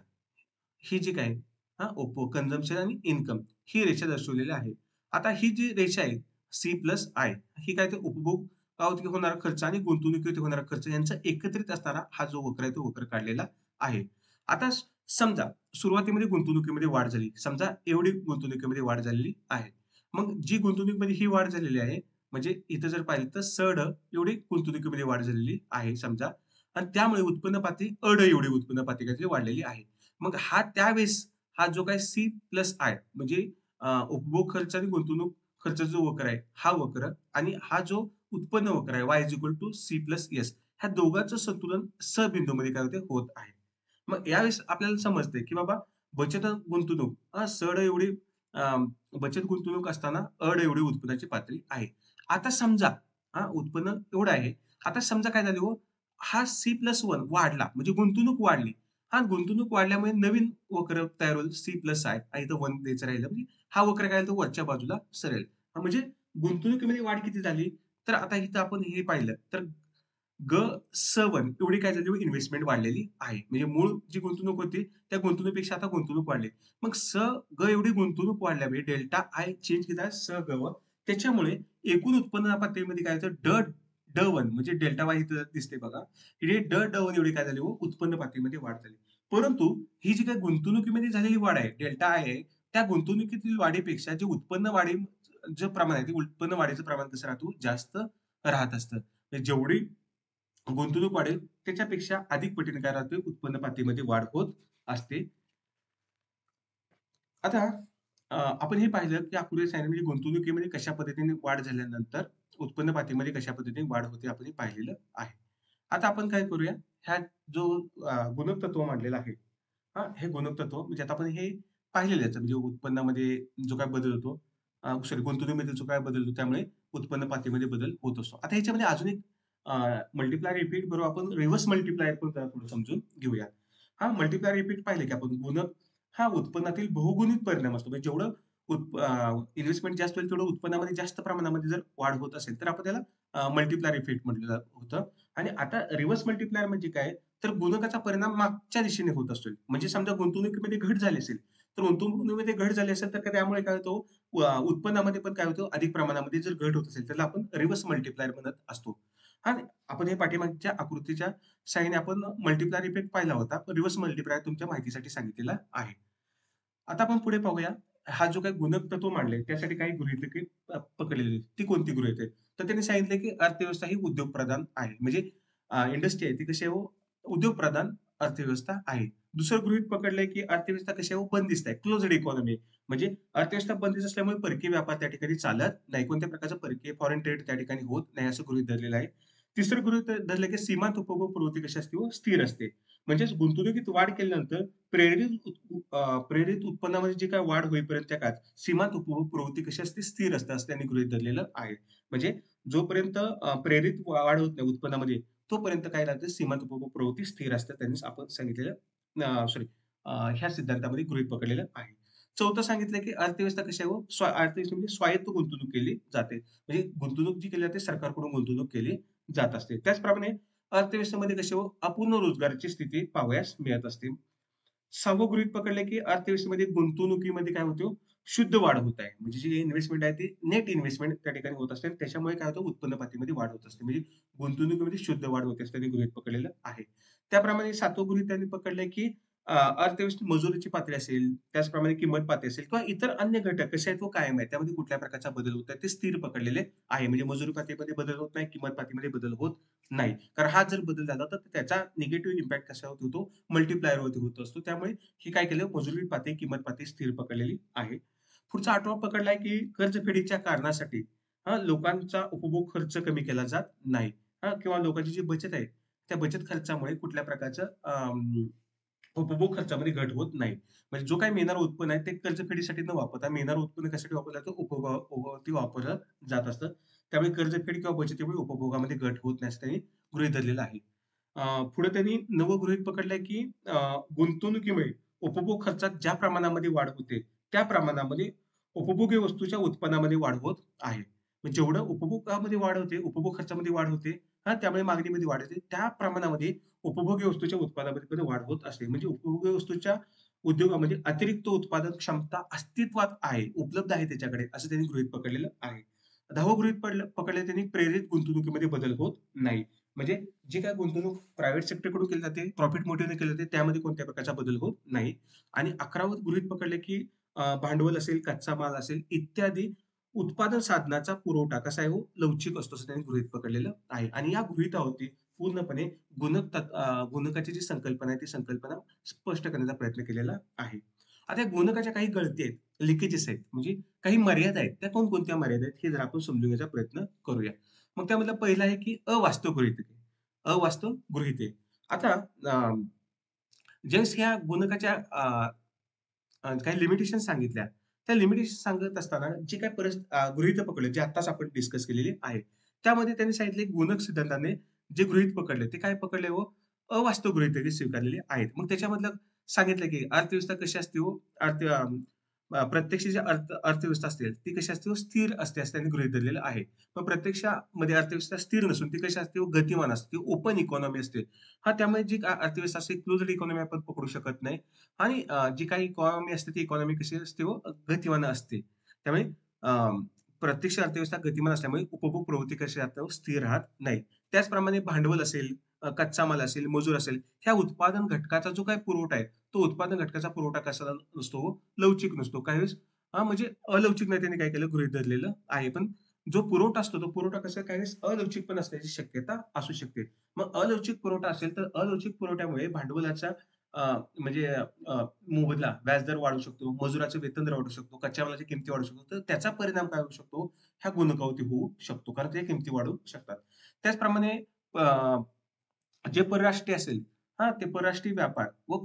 ही जी काय कन्झम्पशन आणि इन्कम ही रेषा दर्शवलेली आहे. आता ही जी रेषा आहे सी प्लस आय ही काय ते उपभोगावरती होणारा खर्च आणि गुंतवणुकीवरती होणारा खर्च यांचा एकत्रित असणारा हा जो वक्र आहे तो वक्र काढलेला आहे. आता समजा सुरुवातीमध्ये गुंतवणुकीमध्ये वाढ झाली. समजा एवढी गुंतवणुकीमध्ये वाढ झालेली आहे. मग जी गुंतवणुकीमध्ये ही वाढ झालेली आहे, म्हणजे इथं जर पाहिलं तर सड एवढी गुंतवणुकीमध्ये वाढ झालेली आहे समजा आणि त्यामुळे उत्पन्न पातळी अड एवढी उत्पन्न पातळी काहीतरी वाढलेली आहे. मग हा त्यावेळेस हा जो काही सी प्लस आय म्हणजे उपभोग खर्च आणि गुंतवणूक खर्च जो वक्र आहे, हा वक्र आणि हा जो उत्पन्न वक्र आहे Y is equal to C plus S ह्या दोघांचं संतुलन स बिंदूमध्ये काय होते होत आहे. मग यावेळेस आपल्याला समजतंय, की बाबा बचत आणि गुंतवणूक सड एवढी अ, बचत गुंतवणूक असताना अड एवढी उत्पन्नाची पातळी आहे. आता समजा उत्पन्न एवढं आहे. आता समजा काय झालं हो, हा C+1 वाढला म्हणजे गुंतवणूक वाढली. गुंतवणूक वाढल्यामुळे नवीन वक्र तयार होईल C+I आणि इथं 1 द्यायचं राहिलं म्हणजे हा वक्र काय तो वरच्या बाजूला सरेल. म्हणजे गुंतवणुकीमध्ये वाढ किती झाली? तर आता इथं आपण हे पाहिलं तर ग7 एवढी काय झाली इन्व्हेस्टमेंट वाढलेली आहे. म्हणजे मूळ जी गुंतवणूक होती, त्या गुंतवणुकीपेक्षा आता गुंतवणूक वाढली. मग ग एवढी गुंतवणूक वाढल्यामुळे डेल्टा आय चेंज केला ग. त्याच्यामुळे एकूण उत्पन्न पातळीमध्ये काय होतं ड1 म्हणजे डेल्टा वाय इथं दिसते बघा. ही ड1 एवढी काय झाली हो उत्पन्न पातळीमध्ये वाढ झाली. परंतु ही जी काही गुंतवणुकीमध्ये झालेली वाढ आहे, डेल्टा आय आहे, त्या गुंतवणुकीतील वाढीपेक्षा जे उत्पन्न वाढी जे प्रमाण आहे, ते उत्पन्न वाढीचं प्रमाण कसं राहतो? जास्त राहत असतं. म्हणजे जेवढी गुंतवणूक वाढेल, त्याच्यापेक्षा अधिक पटीने काय राहते, उत्पन्न पातळीमध्ये वाढ होत असते. आता आपण हे पाहिलं, की आकृती सांगितली म्हणजे गुंतवणुकीमध्ये कशा पद्धतीने वाढ झाल्यानंतर उत्पन्न पातळीमध्ये कशा पद्धतीने वाढ होते आपण हे पाहिलेलं आहे. आता आपण काय करूया, ह्या जो गुणक तत्व मांडलेलं आहे, हे गुणक तत्व म्हणजे आता आपण हे पाहिलेलं आहे. म्हणजे उत्पन्नामध्ये जो काही बदल होतो, सॉरी गुंतवणुकीमध्ये जो काही बदल होतो, त्यामुळे उत्पन्न पातळीमध्ये बदल होत असतो. आता ह्याच्यामध्ये अजून एक मल्टिप्लायर इफेक्ट बरोबर आपण रिव्हर्स मल्टिप्लायर पण जरा थोडं समजून घेऊया. मल्टिप्लायर इफेक्ट पाहिले की आपण गुणक उत्पन्नातील बहुगुणित परिणाम असतो. म्हणजे जेवढं इन्व्हेस्टमेंट जास्त होईल तेवढं उत्पन्नामध्ये जास्त प्रमाणामध्ये जर वाढ होत असेल, तर आपण त्याला मल्टिप्लायर इफेक्ट म्हटलं होतं. आणि आता रिव्हर्स मल्टिप्लायर म्हणजे काय? तर गुणकाचा परिणाम मागच्या दिशेने होत असतो. म्हणजे समजा गुंतवणुकीमध्ये घट झाली असेल, तर गुंतवणुकीमध्ये घट झाली असेल, तर त्यामुळे काय होतं उत्पन्नामध्ये पण काय होतं अधिक प्रमाणामध्ये जर घट होत असेल, त्याला आपण रिव्हर्स मल्टिप्लायर म्हणत असतो. आणि आपण हे पाठीमागच्या आकृतीच्या सहाय्याने आपण मल्टिप्लायर इफेक्ट पाहिला होता. रिव्हर्स मल्टिप्लायर तुमच्या माहितीसाठी सांगितलेला आहे. आता आपण पुढे पाहूया. हा जो काही गुणक तत्व मांडले, त्यासाठी काही गृहीतके पकडलेली आहेत. ती कोणती गृहीत आहेत? तर त्यांनी सांगितले, की अर्थव्यवस्था ही उद्योगप्रधान आहे. म्हणजे इंडस्ट्री आहे ती कशी आहे हो? उद्योगप्रधान अर्थव्यवस्था आहे. दुसरं गृहीत पकडलंय, की अर्थव्यवस्था कशी आहे हो? बंदिस्त आहे. क्लोज्ड इकॉनॉमी म्हणजे अर्थव्यवस्था बंदिस्त असल्यामुळे परकीय व्यापार त्या ठिकाणी चालत नाही. कोणत्या प्रकारचा परकीय फॉरेन ट्रेड त्या ठिकाणी होत नाही, असं गृहीत धरलेलं आहे. तिसरं गृहीत धरलं, की सीमांत उपभोग प्रवृत्ती कशी असते हो? स्थिर असते. म्हणजेच गुंतवणुकीत वाढ केल्यानंतर प्रेरित उत्पन्नामध्ये जी काही वाढ होईपर्यंत त्या काळात सीमांत उपभोग प्रवृत्ती कशी असते? स्थिर असते, असं त्यांनी गृहीत धरलेलं आहे. म्हणजे जोपर्यंत प्रेरित वाढ होत नाही उत्पन्नामध्ये, तोपर्यंत काय राहते? सीमांत उपभोग प्रवृत्ती स्थिर असते. त्यांनी आपण सांगितलेलं सॉरी ह्या सिद्धांतामध्ये गृहीत पकडलेलं आहे. चौथं सांगितलं, की अर्थव्यवस्था कशी आहे हो? अर्थव्यवस्थेमध्ये स्वायत्त गुंतवणूक केली जाते. म्हणजे गुंतवणूक जी केली जाते सरकारकडून गुंतवणूक केली जात असते. त्याचप्रमाणे अर्थव्यवस्थेमध्ये कशी हो? अपूर्ण रोजगाराची स्थिती पाहावयास मिळत असते. 6वं गृहीत पकडलं, की अर्थव्यवस्थेमध्ये गुंतवणुकीमध्ये काय होते हो? शुद्ध वाढ होत आहे. म्हणजे जी इन्व्हेस्टमेंट आहे ती नेट इन्व्हेस्टमेंट त्या ठिकाणी होत असते. त्याच्यामुळे काय होतं उत्पन्न पातळीमध्ये वाढ होत असते. म्हणजे गुंतवणुकीमध्ये शुद्ध वाढ होते असं त्यांनी गृहीत पकडलेलं आहे. त्याप्रमाणे 7वं गृहीत त्यांनी पकडलंय, की अर्थव्यवस्थेत मजुरीची पातळी असेल, त्याचप्रमाणे किंमत पातळी असेल किंवा इतर अन्य घटक कसे आहेत तो कायम आहे. त्यामध्ये कुठल्या प्रकारचा बदल होत आहे ते स्थिर पकडलेले आहे. म्हणजे मजुरी पातळीमध्ये बदल होत नाही, किंमत पातळीमध्ये बदल होत नाही. कारण हा जर बदल झाला तर त्याचा निगेटिव्ह इम्पॅक्ट कशावर होतो? मल्टिप्लायरवरती होत असतो. त्यामुळे हे काय केलं मजुरी पातळी, किंमत पातळी स्थिर पकडलेली आहे. पुढचा 8वा पकडलाय, की कर्जफेडीच्या कारणासाठी लोकांचा उपभोग खर्च कमी केला जात नाही. किंवा लोकांची जी बचत आहे, त्या बचत खर्चामुळे कुठल्या प्रकारचं उपभोग खर्चामध्ये घट होत नाही. म्हणजे जो काही मिळणारं उत्पन्न आहे, ते कर्जफेडीसाठी न वापरता मिळणारं उत्पन्न कशासाठी वापरलं जातं? उपभोगावरती वापरलं जात असतं. त्यामुळे कर्जफेड किंवा बचतीमुळे उपभोगामध्ये घट होत नाही, असं त्यांनी गृहीत धरलेलं आहे. पुढे त्यांनी नवं गृहीत पकडलंय, की गुंतवणुकीमुळे उपभोग खर्चात ज्या प्रमाणामध्ये वाढ होते, त्या प्रमाणामध्ये उपभोग्य वस्तूच्या उत्पन्नामध्ये वाढ होत आहे. म्हणजे जेवढं उपभोगामध्ये वाढ होते, उपभोग खर्चामध्ये वाढ होते, त्यामुळे मागणीमध्ये वाढ होते. त्या प्रमाणामध्ये उपभोग्य वस्तूच्या उत्पादनामध्ये पण वाढ होत असते. म्हणजे उपभोग्य वस्तूच्या उद्योगामध्ये अतिरिक्त उत्पादन क्षमता अस्तित्वात आहे, उपलब्ध आहे त्याच्याकडे, असं त्यांनी गृहीत पकडलेलं आहे. 10वं गृहीत पकडलं त्यांनी प्रेरित गुंतवणुकीमध्ये बदल होत नाही. म्हणजे जी काही गुंतवणूक प्रायव्हेट सेक्टरकडून केली जाते, प्रॉफिट मोटिव्हने केली जाते, त्यामध्ये कोणत्याही प्रकारचा बदल होत नाही. आणि 11वं गृहीत पकडलं, की भांडवल असेल, कच्चा माल असेल इत्यादी उत्पादन साधनाचा पुरवठा कसा आहे हो, लवचिक असतो असं त्यांनी गृहीत पकडलेलं आहे. आणि या गृहीतकावरती पूर्णपणे गुणकाची जी संकल्पना आहे, ती संकल्पना स्पष्ट करण्याचा प्रयत्न केलेला आहे. आता या गुणकाच्या काही गळती आहेत, लिकेजेस आहेत, म्हणजे काही मर्यादा आहेत. त्या कोणकोणत्या मर्यादा आहेत, हे जर आपण समजून घ्यायचा प्रयत्न करूया. मग त्यामधलं पहिलं आहे, की अवास्तव गृहीतके. अवास्तव गृहीते. आता अ, ज्यावेळेस ह्या गुणकाच्या काही लिमिटेशन सांगितल्या. त्या लिमिटेशन सांगत असताना जे काही गृहीत पकडले, जे आत्ताच आपण डिस्कस केलेले आहे. त्यामध्ये त्यांनी सांगितले गुणक सिद्धांताने जे गृहीत पकडले, ते काय पकडले हो? अवास्तव गृहीतके स्वीकारलेली आहेत. मग त्याच्यामधलं सांगितलं, की अर्थव्यवस्था कशी असते हो? प्रत्यक्ष जी अर्थव्यवस्था असते, ती कशी असते हो? स्थिर असते, असं त्यांनी गृहीत धरलेलं आहे. पण प्रत्यक्षामध्ये अर्थव्यवस्था स्थिर नसून ती कशी असते हो? गतिमान असते, ओपन इकॉनॉमी असते. त्यामुळे जी अर्थव्यवस्था असते, क्लोज्ड इकॉनॉमी आपण पकडू शकत नाही. आणि जी काही इकॉनॉमी असते, ती इकॉनॉमी कशी असते हो? गतिमान असते. त्यामुळे अ, प्रत्यक्ष अर्थव्यवस्था गतिमान असल्यामुळे उपभोग प्रवृत्ती कशी राहते हो? स्थिर राहत नाही. त्याचप्रमाणे भांडवल असेल, कच्चा माल असेल, मजूर असेल, ह्या उत्पादन घटकाचा जो काही पुरवठा आहे, तो उत्पादन घटकाचा पुरवठा कसा नसतो हो? लवचिक नसतो. काही वेळेस म्हणजे अलवचिकतेने काय केलं? गृहीत धरलेलं आहे. पण जो पुरवठा असतो, तो पुरवठा कसा काही वेळेस अलवचिक पण असण्याची शक्यता असू शकते. मग अलवचिक पुरवठा असेल, तर अलवचिक पुरवठ्यामुळे भांडवलाच्या अ, म्हणजे मोबदला, व्याजदर वाढू शकतो, मजुराचे वेतन दर वाढू शकतो, कच्च्या मालाची किमती वाढू शकतो. तर त्याचा परिणाम काय होऊ शकतो? ह्या गुणकावरती होऊ शकतो. कारण त्या किमती वाढू शकतात. त्याचप्रमाणे अ, जे परराष्ट्रीय असेल, ते परराष्ट्रीय व्यापार व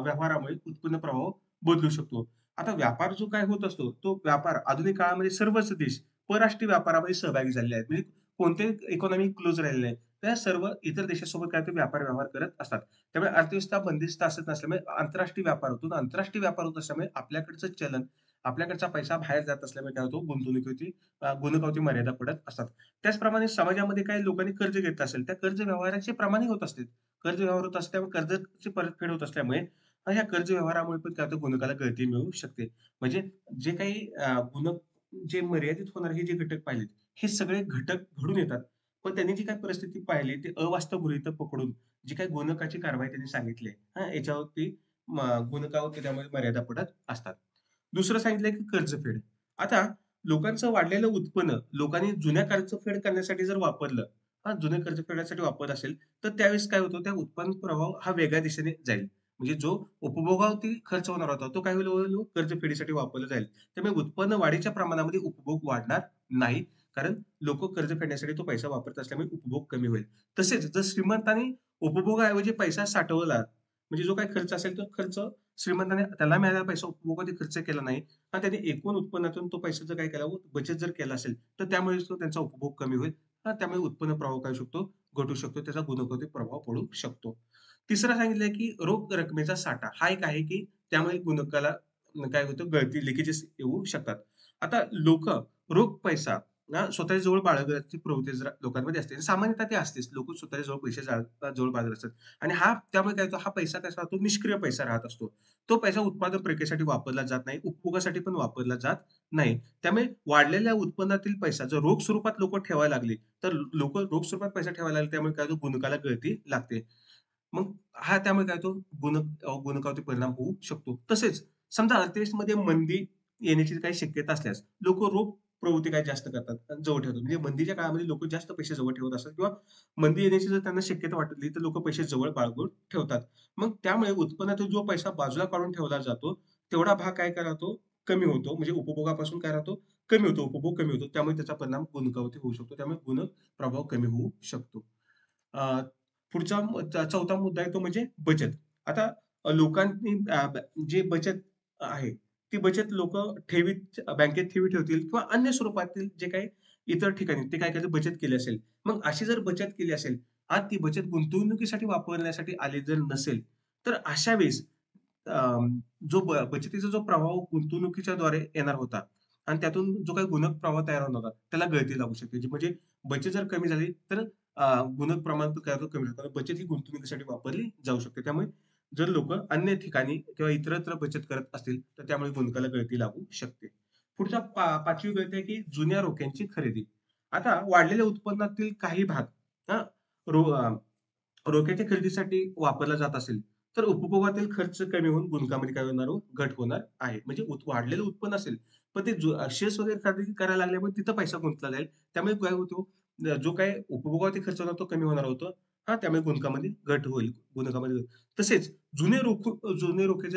व्यवहारामुळे उत्पन्न प्रवाह बदलू शकतो. आता व्यापार जो काय होत असतो, तो व्यापार आधुनिक काळामध्ये सर्वच देश परराष्ट्रीय व्यापारामध्ये सहभागी झालेले आहेत. म्हणजे कोणतेही इकॉनॉमी क्लोज राहिलेले नाही. त्या सर्व इतर देशासोबत काय ते व्यापार व्यवहार करत असतात. त्यामुळे अर्थव्यवस्था बंदिस्त असत नसल्यामुळे आंतरराष्ट्रीय व्यापार होतो. आंतरराष्ट्रीय व्यापार होत असल्यामुळे आपल्याकडचं चलन, आपल्याकडचा पैसा बाहेर जात असल्यामुळे काय होतो, गुंतवणुकीवरती गुंतवणुकीवरती मर्यादा पडत असतात. त्याचप्रमाणे समाजामध्ये काही लोकांनी कर्ज घेतलं असेल, त्या कर्ज व्यवहाराचे प्रमाणही होत असते. कर्ज व्यवहार होत असल्यामुळे कर्जाची परतफेड होत असल्यामुळे ह्या कर्ज व्यवहारामुळे पण काय होतं, गुणकाला गळती मिळू शकते. म्हणजे जे काही गुणक जे मर्यादित होणारे हे जे घटक पाहिलेत, हे सगळे घटक घडून येतात. पण त्यांनी जी काही परिस्थिती पाहिली, ते अवास्तव गृहीतक पकडून जी काही गुणकाची कारवाई त्यांनी सांगितली आहे, याच्यावरती गुणकावरती त्यामध्ये मर्यादा पडत असतात. दुसरं सांगितलंय की कर्जफेड. आता लोकांचं वाढलेलं उत्पन्न लोकांनी जुन्या कर्जफेड करण्यासाठी जर वापरलं, जुन्या कर्जफेडीसाठी वापरत असेल, तर त्यावेळेस काय होतं, त्या उत्पन्न प्रवाह हा वेगळ्या दिशेने जाईल. म्हणजे जो उपभोगावरती खर्च होणार होता, तो काय होईल हो, कर्जफेडीसाठी वापरला जाईल. त्यामुळे उत्पन्न वाढीच्या प्रमाणामध्ये उपभोग वाढणार नाही. कारण लोकं कर्ज फेडण्यासाठी तो पैसा वापरत असल्यामुळे उपभोग कमी होईल. तसेच जर श्रीमंतांनी उपभोगाऐवजी पैसा साठवला, म्हणजे जो काही खर्च असेल, तो खर्च श्रीमंताने त्याला मिळालेला पैसा उपभोगामध्ये खर्च केला नाही, त्याने एकूण उत्पन्नातून तो पैसा जर काय केला हो, बचत जर केला असेल, तर त्यामुळे तो त्यांचा उपभोग कमी होईल. त्यामुळे उत्पन्न प्रवाह काय होऊ शकतो, घटू शकतो. त्याचा गुणवत्तेवर प्रभाव पडू शकतो. तिसरं सांगितलंय, की रोख रकमेचा साठा. हा एक आहे, की त्यामुळे गुणकाला काय होतं, गळती, लिकेजेस येऊ शकतात. आता लोकं रोख पैसा स्वतःच्या जवळ बाळगण्याची प्रवृत्ती जरा लोकांमध्ये असते. सामान्यतः ते असतेच. लोकं स्वतःच्या जवळ पैसे जवळ बाळगत असतात. आणि त्यामुळे काय होतं, हा पैसा कसा राहतो, निष्क्रिय पैसा राहत असतो. तो पैसा उत्पादन प्रक्रियेसाठी वापरला जात नाही, उपभोगासाठी पण वापरला जात नाही. त्यामुळे वाढलेल्या उत्पन्नातील पैसा जर रोख स्वरूपात लोकं ठेवायला लागली, तर लोकं रोख स्वरूपात पैसा ठेवायला लागले, त्यामुळे काय होतं, गुणकाला गळती लागते. मग त्यामुळे काय होतो, गुणकावरती परिणाम होऊ शकतो. तसेच समजा अर्थव्यवस्थेमध्ये मंदी येण्याची काही शक्यता असल्यास लोकं रोख प्रवृत्ती काय जास्त करतात, जवळ ठेवतात. म्हणजे मंदीच्या काळामध्ये लोकं जास्त पैसे जवळ ठेवत असतात किंवा मंदी येण्याची जर त्यांना शक्यता वाटली, तर लोकं पैसे जवळ बाळगून ठेवतात. मग त्यामुळे उत्पन्नातून जो पैसा बाजूला काढून ठेवला जातो, तेवढा भाग काय राहतो, कमी होतो. म्हणजे उपभोगापासून काय राहतो? कमी होतो. उपभोग कमी होतो. त्यामुळे त्याचा परिणाम गुणकावरती होऊ शकतो. त्यामुळे गुणक प्रभाव कमी होऊ शकतो. अ, पुढचा चौथा मुद्दा आहे तो म्हणजे बचत. आता लोकांनी जे बचत आहे, ती बचत लोकं बँकेत ठेवी ठेवतील किंवा अन्य स्वरूपातील जे काही इतर ठिकाणी ते काय करायचं बचत केली असेल. मग अशी जर बचत केली असेल, आज ती बचत गुंतवणुकीसाठी वापरण्यासाठी आली जर नसेल, तर अशा वेळेस जो बचतीचा जो प्रभाव गुंतवणुकीच्याद्वारे येणार होता आणि त्यातून जो काही गुणक प्रवाह तयार होणार होता, त्याला गळती लागू शकते. म्हणजे बचत जर कमी झाली, तर गुणक प्रमाण काय होतं कमी होतं. बचत ही गुंतवणुकीसाठी वापरली जाऊ शकते. त्यामुळे जर लोकं अन्य ठिकाणी किंवा इतरत्र बचत करत असतील, तर त्यामुळे गुणकाला गळती लागू शकते. पुढचा 5वी गळती आहे, की जुन्या रोख्यांची खरेदी. आता वाढलेल्या उत्पन्नातील काही भाग हां, रो अ, रोख्याच्या खरेदीसाठी वापरला जात असेल, तर उपभोगातील खर्च कमी होऊन गुंतवणुकीमध्ये काय होणार हो, घट होणार आहे. म्हणजे वाढलेलं उत्पन्न असेल, पण ते शेअर्स वगैरे खरेदी करायला लागल्यामुळे तिथं पैसा गुंतला जाईल. त्यामुळे काय होतो, जो काही उपभोगावरती खर्च होता तो कमी होणार होतो. हां, त्यामुळे गुंतवणुकीमध्ये घट होईल. गुंतवणुकीमध्ये तसेच जुने रोखे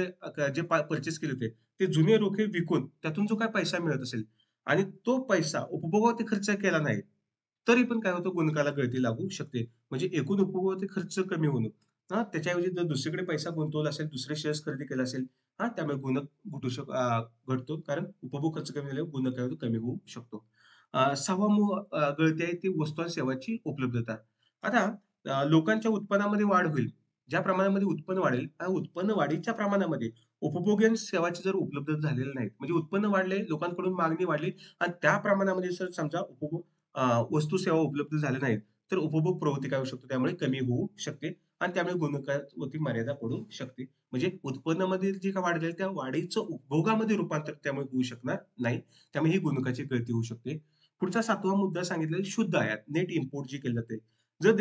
जे पर्चेस केले होते, ते जुने रोखे विकून त्यातून जो काही पैसा मिळत असेल आणि तो पैसा उपभोगावरती खर्च केला नाही, तरी पण काय होतं गुणकाला गळती लागू शकते. म्हणजे एकूण उपभोगावरती खर्च कमी होणं. हां, त्याच्याऐवजी जर दुसरीकडे पैसा गुंतवला असेल, दुसरे शेअर्स खरेदी केले असेल, हां, त्यामुळे गुणक घटतो. कारण उपभोग खर्च कमी झाल्यावर गुणक काय होतो कमी होऊ शकतो. 6वा गळती आहे ती वस्तू आणि सेवांची उपलब्धता. आता लोकांच्या उत्पन्नामध्ये वाढ होईल. ज्या प्रमाणामध्ये उत्पन्न वाढेल, त्या उत्पन्न वाढीच्या प्रमाणामध्ये उपभोग आणि सेवाची जर उपलब्ध झालेल्या नाहीत, म्हणजे उत्पन्न वाढले, लोकांकडून मागणी वाढली आणि त्या प्रमाणामध्ये जर समजा वस्तू सेवा उपलब्ध झाल्या नाहीत, तर उपभोग प्रवृत्ती काय होऊ शकतो, त्यामुळे कमी होऊ शकते आणि त्यामुळे गुणकावरती मर्यादा पडू शकते. म्हणजे उत्पन्नामध्ये जे काही वाढ झाली, त्या वाढीचं उपभोगामध्ये रूपांतर त्यामुळे होऊ शकणार नाही. त्यामुळे ही गुणकाची गळती होऊ शकते. पुढचा 7वा मुद्दा सांगितलेला शुद्ध आयात, नेट इम्पोर्ट जी केली जाते. जर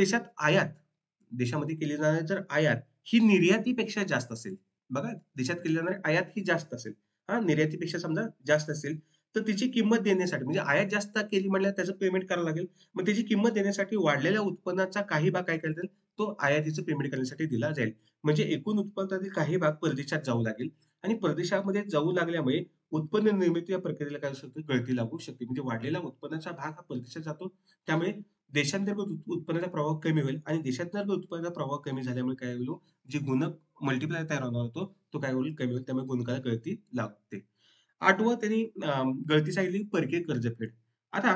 देशामध्ये केली जाणारी जर आयात ही निर्यातीपेक्षा जास्त असेल. बघा, देशात केली जाणारी आयात ही जास्त असेल. हां, निर्यातीपेक्षा समजा जास्त असेल, तर तिची किंमत देण्यासाठी म्हणजे आयात जास्त केली म्हटल्यावर त्याचं पेमेंट करावं लागेल. मग त्याची किंमत देण्यासाठी वाढलेल्या उत्पन्नाचा काही भाग काय करता येईल, तो आयातीचं पेमेंट करण्यासाठी दिला जाईल. म्हणजे एकूण उत्पन्नातील काही भाग परदेशात जाऊ लागेल आणि परदेशामध्ये जाऊ लागल्यामुळे उत्पन्न निर्मिती या प्रक्रियेला काय होऊ शकतं, गळती लागू शकते. म्हणजे वाढलेला उत्पन्नाचा भाग हा परदेशात जातो. त्यामुळे देशांतर्गत उत्पन्नाचा प्रभाव कमी होईल आणि देशांतर्गत उत्पन्नाचा प्रभाव कमी झाल्यामुळे काय होईल, जे गुणक मल्टिप्लायर तयार होणार होतो, तो काय होईल, कमी होईल. त्यामुळे गुणकाला गळती लागते. 8वं त्यांनी गळती सांगितली परकीय कर्जफेड. आता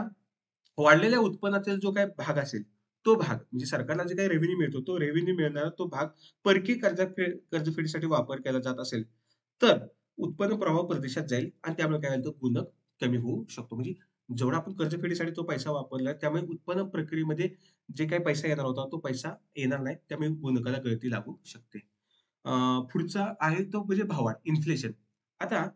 वाढलेल्या उत्पन्नातील जो काही भाग असेल, तो भाग म्हणजे सरकारला जे काही रेव्हेन्यू मिळतो, तो रेव्हेन्यू मिळणारा तो भाग परकीय कर्जफेडीसाठी वापर केला जात असेल, तर उत्पन्न प्रवाह परदेशात जाईल आणि त्यामुळे काय होईल, तो गुणक कमी होऊ शकतो. म्हणजे जेवढा आपण कर्जफेडीसाठी तो पैसा वापरला, त्यामुळे उत्पन्न प्रक्रियेमध्ये जे काही पैसा येणार होता, तो पैसा येणार नाही. त्यामुळे गुणकाला गळती लागू शकते. अ, पुढचा आहे तो म्हणजे भाववाढ, इन्फ्लेशन. आता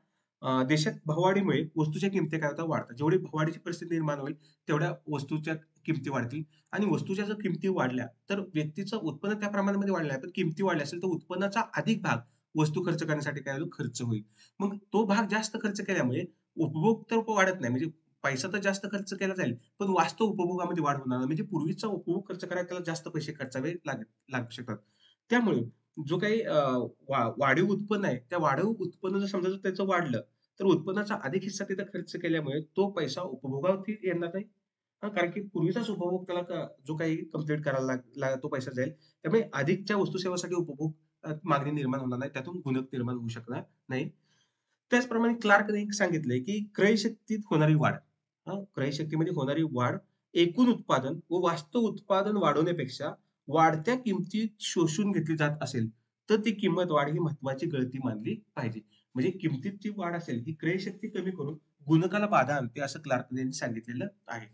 देशात भाववाढीमुळे वस्तूच्या किमती काय होतात, वाढतात. जेवढी भाववाढीची परिस्थिती निर्माण होईल, तेवढ्या वस्तूच्या किमती वाढतील आणि वस्तूच्या जर किमती वाढल्या, तर व्यक्तीचं उत्पन्न त्या प्रमाणामध्ये वाढलं आहे, पण किमती वाढल्या असेल, तर उत्पन्नाचा अधिक भाग वस्तू खर्च करण्यासाठी काय होईल, खर्च होईल. मग तो भाग जास्त खर्च केल्यामुळे उपभोग तर वाढत नाही. म्हणजे पैसा तर जास्त खर्च केला जाईल, पण वास्तव उपभोगामध्ये वाढ होणार नाही. म्हणजे पूर्वीचा उपभोग खर्च करायला त्याला जास्त पैसे खर्चावे लागू शकतात. त्यामुळे जो काही वाढीव उत्पन्न आहे, त्या वाढीव उत्पन्न जर समजा जर त्याचं वाढलं, तर उत्पन्नाचा अधिक हिस्सा तिथं खर्च केल्यामुळे तो पैसा उपभोगावरती येणार नाही. हां, कारण की पूर्वीचाच उपभोग त्याला जो काही कंप्लीट करायला तो पैसा जाईल. त्यामुळे अधिकच्या वस्तू सेवांसाठी उपभोग मागणी निर्माण होणार नाही. त्यातून गुणक निर्माण होऊ शकणार नाही. त्याचप्रमाणे क्लार्कने एक सांगितलंय, की क्रयशक्तीत होणारी वाढ, क्रयशक्तीमध्ये होणारी वाढ एकूण उत्पादन व वास्तव उत्पादन वाढवण्यापेक्षा वाढत्या किमतीत शोषून घेतली जात असेल, तर ती किंमत वाढ ही महत्त्वाची गळती मानली पाहिजे. म्हणजे किमतीत जी वाढ असेल, ही क्रयशक्ती कमी करून गुणकाला बाधा आणते, असं क्लार्कने यांनी सांगितलेलं आहे.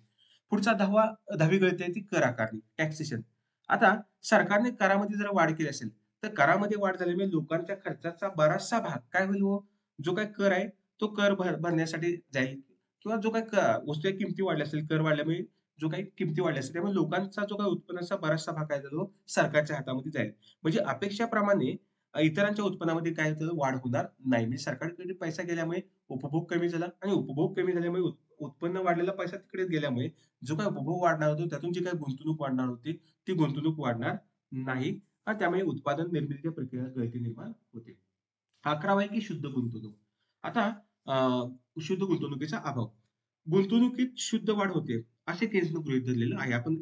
पुढचा 10वी गळती आहे ती कर आकारणी, टॅक्सेशन. आता सरकारने करामध्ये जर वाढ केली असेल, तर करामध्ये वाढ झाल्यामुळे लोकांच्या खर्चाचा बराचसा भाग काय होईल हो, जो काही कर आहे, तो कर भरण्यासाठी जाईल किंवा जो काही वस्तूच्या किमती वाढल्या असेल, कर वाढल्यामुळे जो काही किमती वाढल्या असेल, त्यामुळे लोकांचा जो काही उत्पन्नाचा बराचसा भाग काय झाला, सरकारच्या हातामध्ये जाईल. म्हणजे अपेक्षेप्रमाणे इतरांच्या उत्पन्नामध्ये काय होतं, वाढ होणार नाही. म्हणजे सरकारकडे पैसा गेल्यामुळे उपभोग कमी झाला आणि उपभोग कमी झाल्यामुळे उत्पन्न वाढलेला पैसा तिकडेच गेल्यामुळे जो काही उपभोग वाढणार होता, त्यातून जी काही गुंतवणूक वाढणार होती, ती गुंतवणूक वाढणार नाही आणि त्यामुळे उत्पादन निर्मितीच्या प्रक्रियेला गळती निर्माण होते. 11वा आहे की शुद्ध गुंतवणूक. आता शुद्ध गुंतवणुकीचा अभाव. गुंतवणुकीत शुद्ध वाढ होते, असे केसनं गृहीत धरलेलं आहे. आपण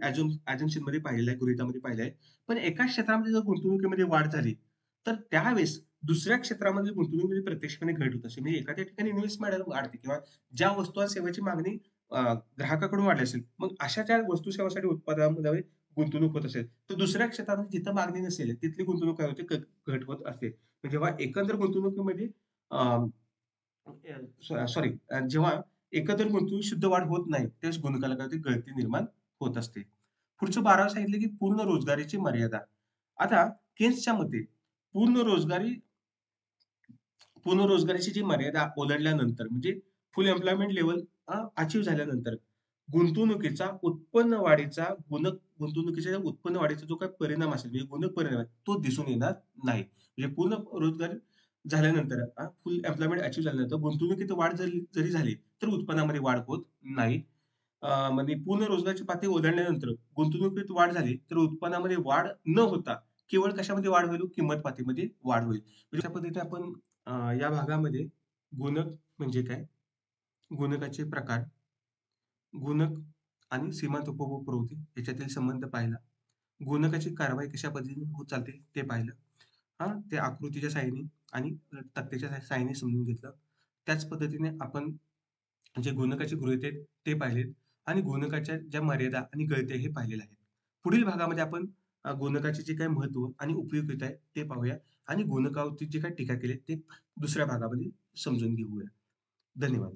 मध्ये पाहिलेलं आहे, गृहीतामध्ये पाहिलं आहे. पण एकाच क्षेत्रामध्ये जर गुंतवणुकीमध्ये वाढ झाली, तर त्यावेळेस दुसऱ्या क्षेत्रामध्ये गुंतवणुकीमध्ये प्रत्यक्षपणे घट होत असते. म्हणजे एखाद्या ठिकाणी इन्व्हेस्टमेंट वाढते किंवा ज्या वस्तू आणि सेवेची मागणी ग्राहकाकडून वाढली असेल, मग अशा ज्या वस्तू सेवांसाठी उत्पादनामध्ये गुंतवणूक होत असेल, तर दुसऱ्या क्षेत्रामध्ये जिथं मागणी नसेल, तिथली गुंतवणूक काय होते, घट होत असते. मग जेव्हा एकंदर गुंतवणुकीमध्ये सॉरी जेव्हा एकंदर गुंतवणूक शुद्ध वाढ होत नाही, त्यावेळेस गुणकाला काय होते, गळती निर्माण होत असते. पुढचं 12 सांगितलं, की पूर्ण रोजगारीची मर्यादा. आता केन्सच्या मते पूर्ण रोजगारी पूर्ण रोजगाराची जी मर्यादा ओलांडल्यानंतर म्हणजे फुल एम्प्लॉयमेंट लेव्हल झाल्यानंतर गुंतवणुकीचा उत्पन्न वाढीचा गुंतवणुकीच्या उत्पन्न वाढीचा जो काही परिणाम असेल, म्हणजे गुणक परिणाम आहे, तो दिसून येणार नाही. म्हणजे पूर्ण रोजगार झाल्यानंतर फुल एम्प्लॉयमेंट झाल्यानंतर गुंतवणुकीत वाढ जरी जरी झाली, तर उत्पन्नामध्ये वाढ होत नाही. म्हणजे पूर्ण रोजगाराची पातळी ओलांडल्यानंतर गुंतवणुकीत वाढ झाली, तर उत्पन्नामध्ये वाढ न होता केवळ कशामध्ये वाढ होईल? किंमत पातळीमध्ये वाढ होईल. म्हणजे अशा पद्धतीने आपण या भागामध्ये गुणक म्हणजे काय? गुणकाचे प्रकार, गुणक आणि सीमांत उपभोग प्रवृत्ती याच्यातील संबंध पाहिला. गुणकाची कारवाई कशा पद्धतीने होत चालते ते पाहिलं. ते आकृतीच्या सहाय्याने आणि तक्त्याच्या सहाय्याने समजून घेतलं. त्याच पद्धतीने आपण जे गुणकाचे गृहीत आहेत ते पाहिलेत आणि गुणकाच्या ज्या मर्यादा आणि गळती हे पाहिलेलं आहे. पुढील भागामध्ये आपण गुणकाचे जे काही महत्त्व आणि उपयुक्तता आहे ते पाहूया आणि गुणकावरती जे काही टीका केली ते दुसऱ्या भागामध्ये समजून घेऊया. धन्यवाद.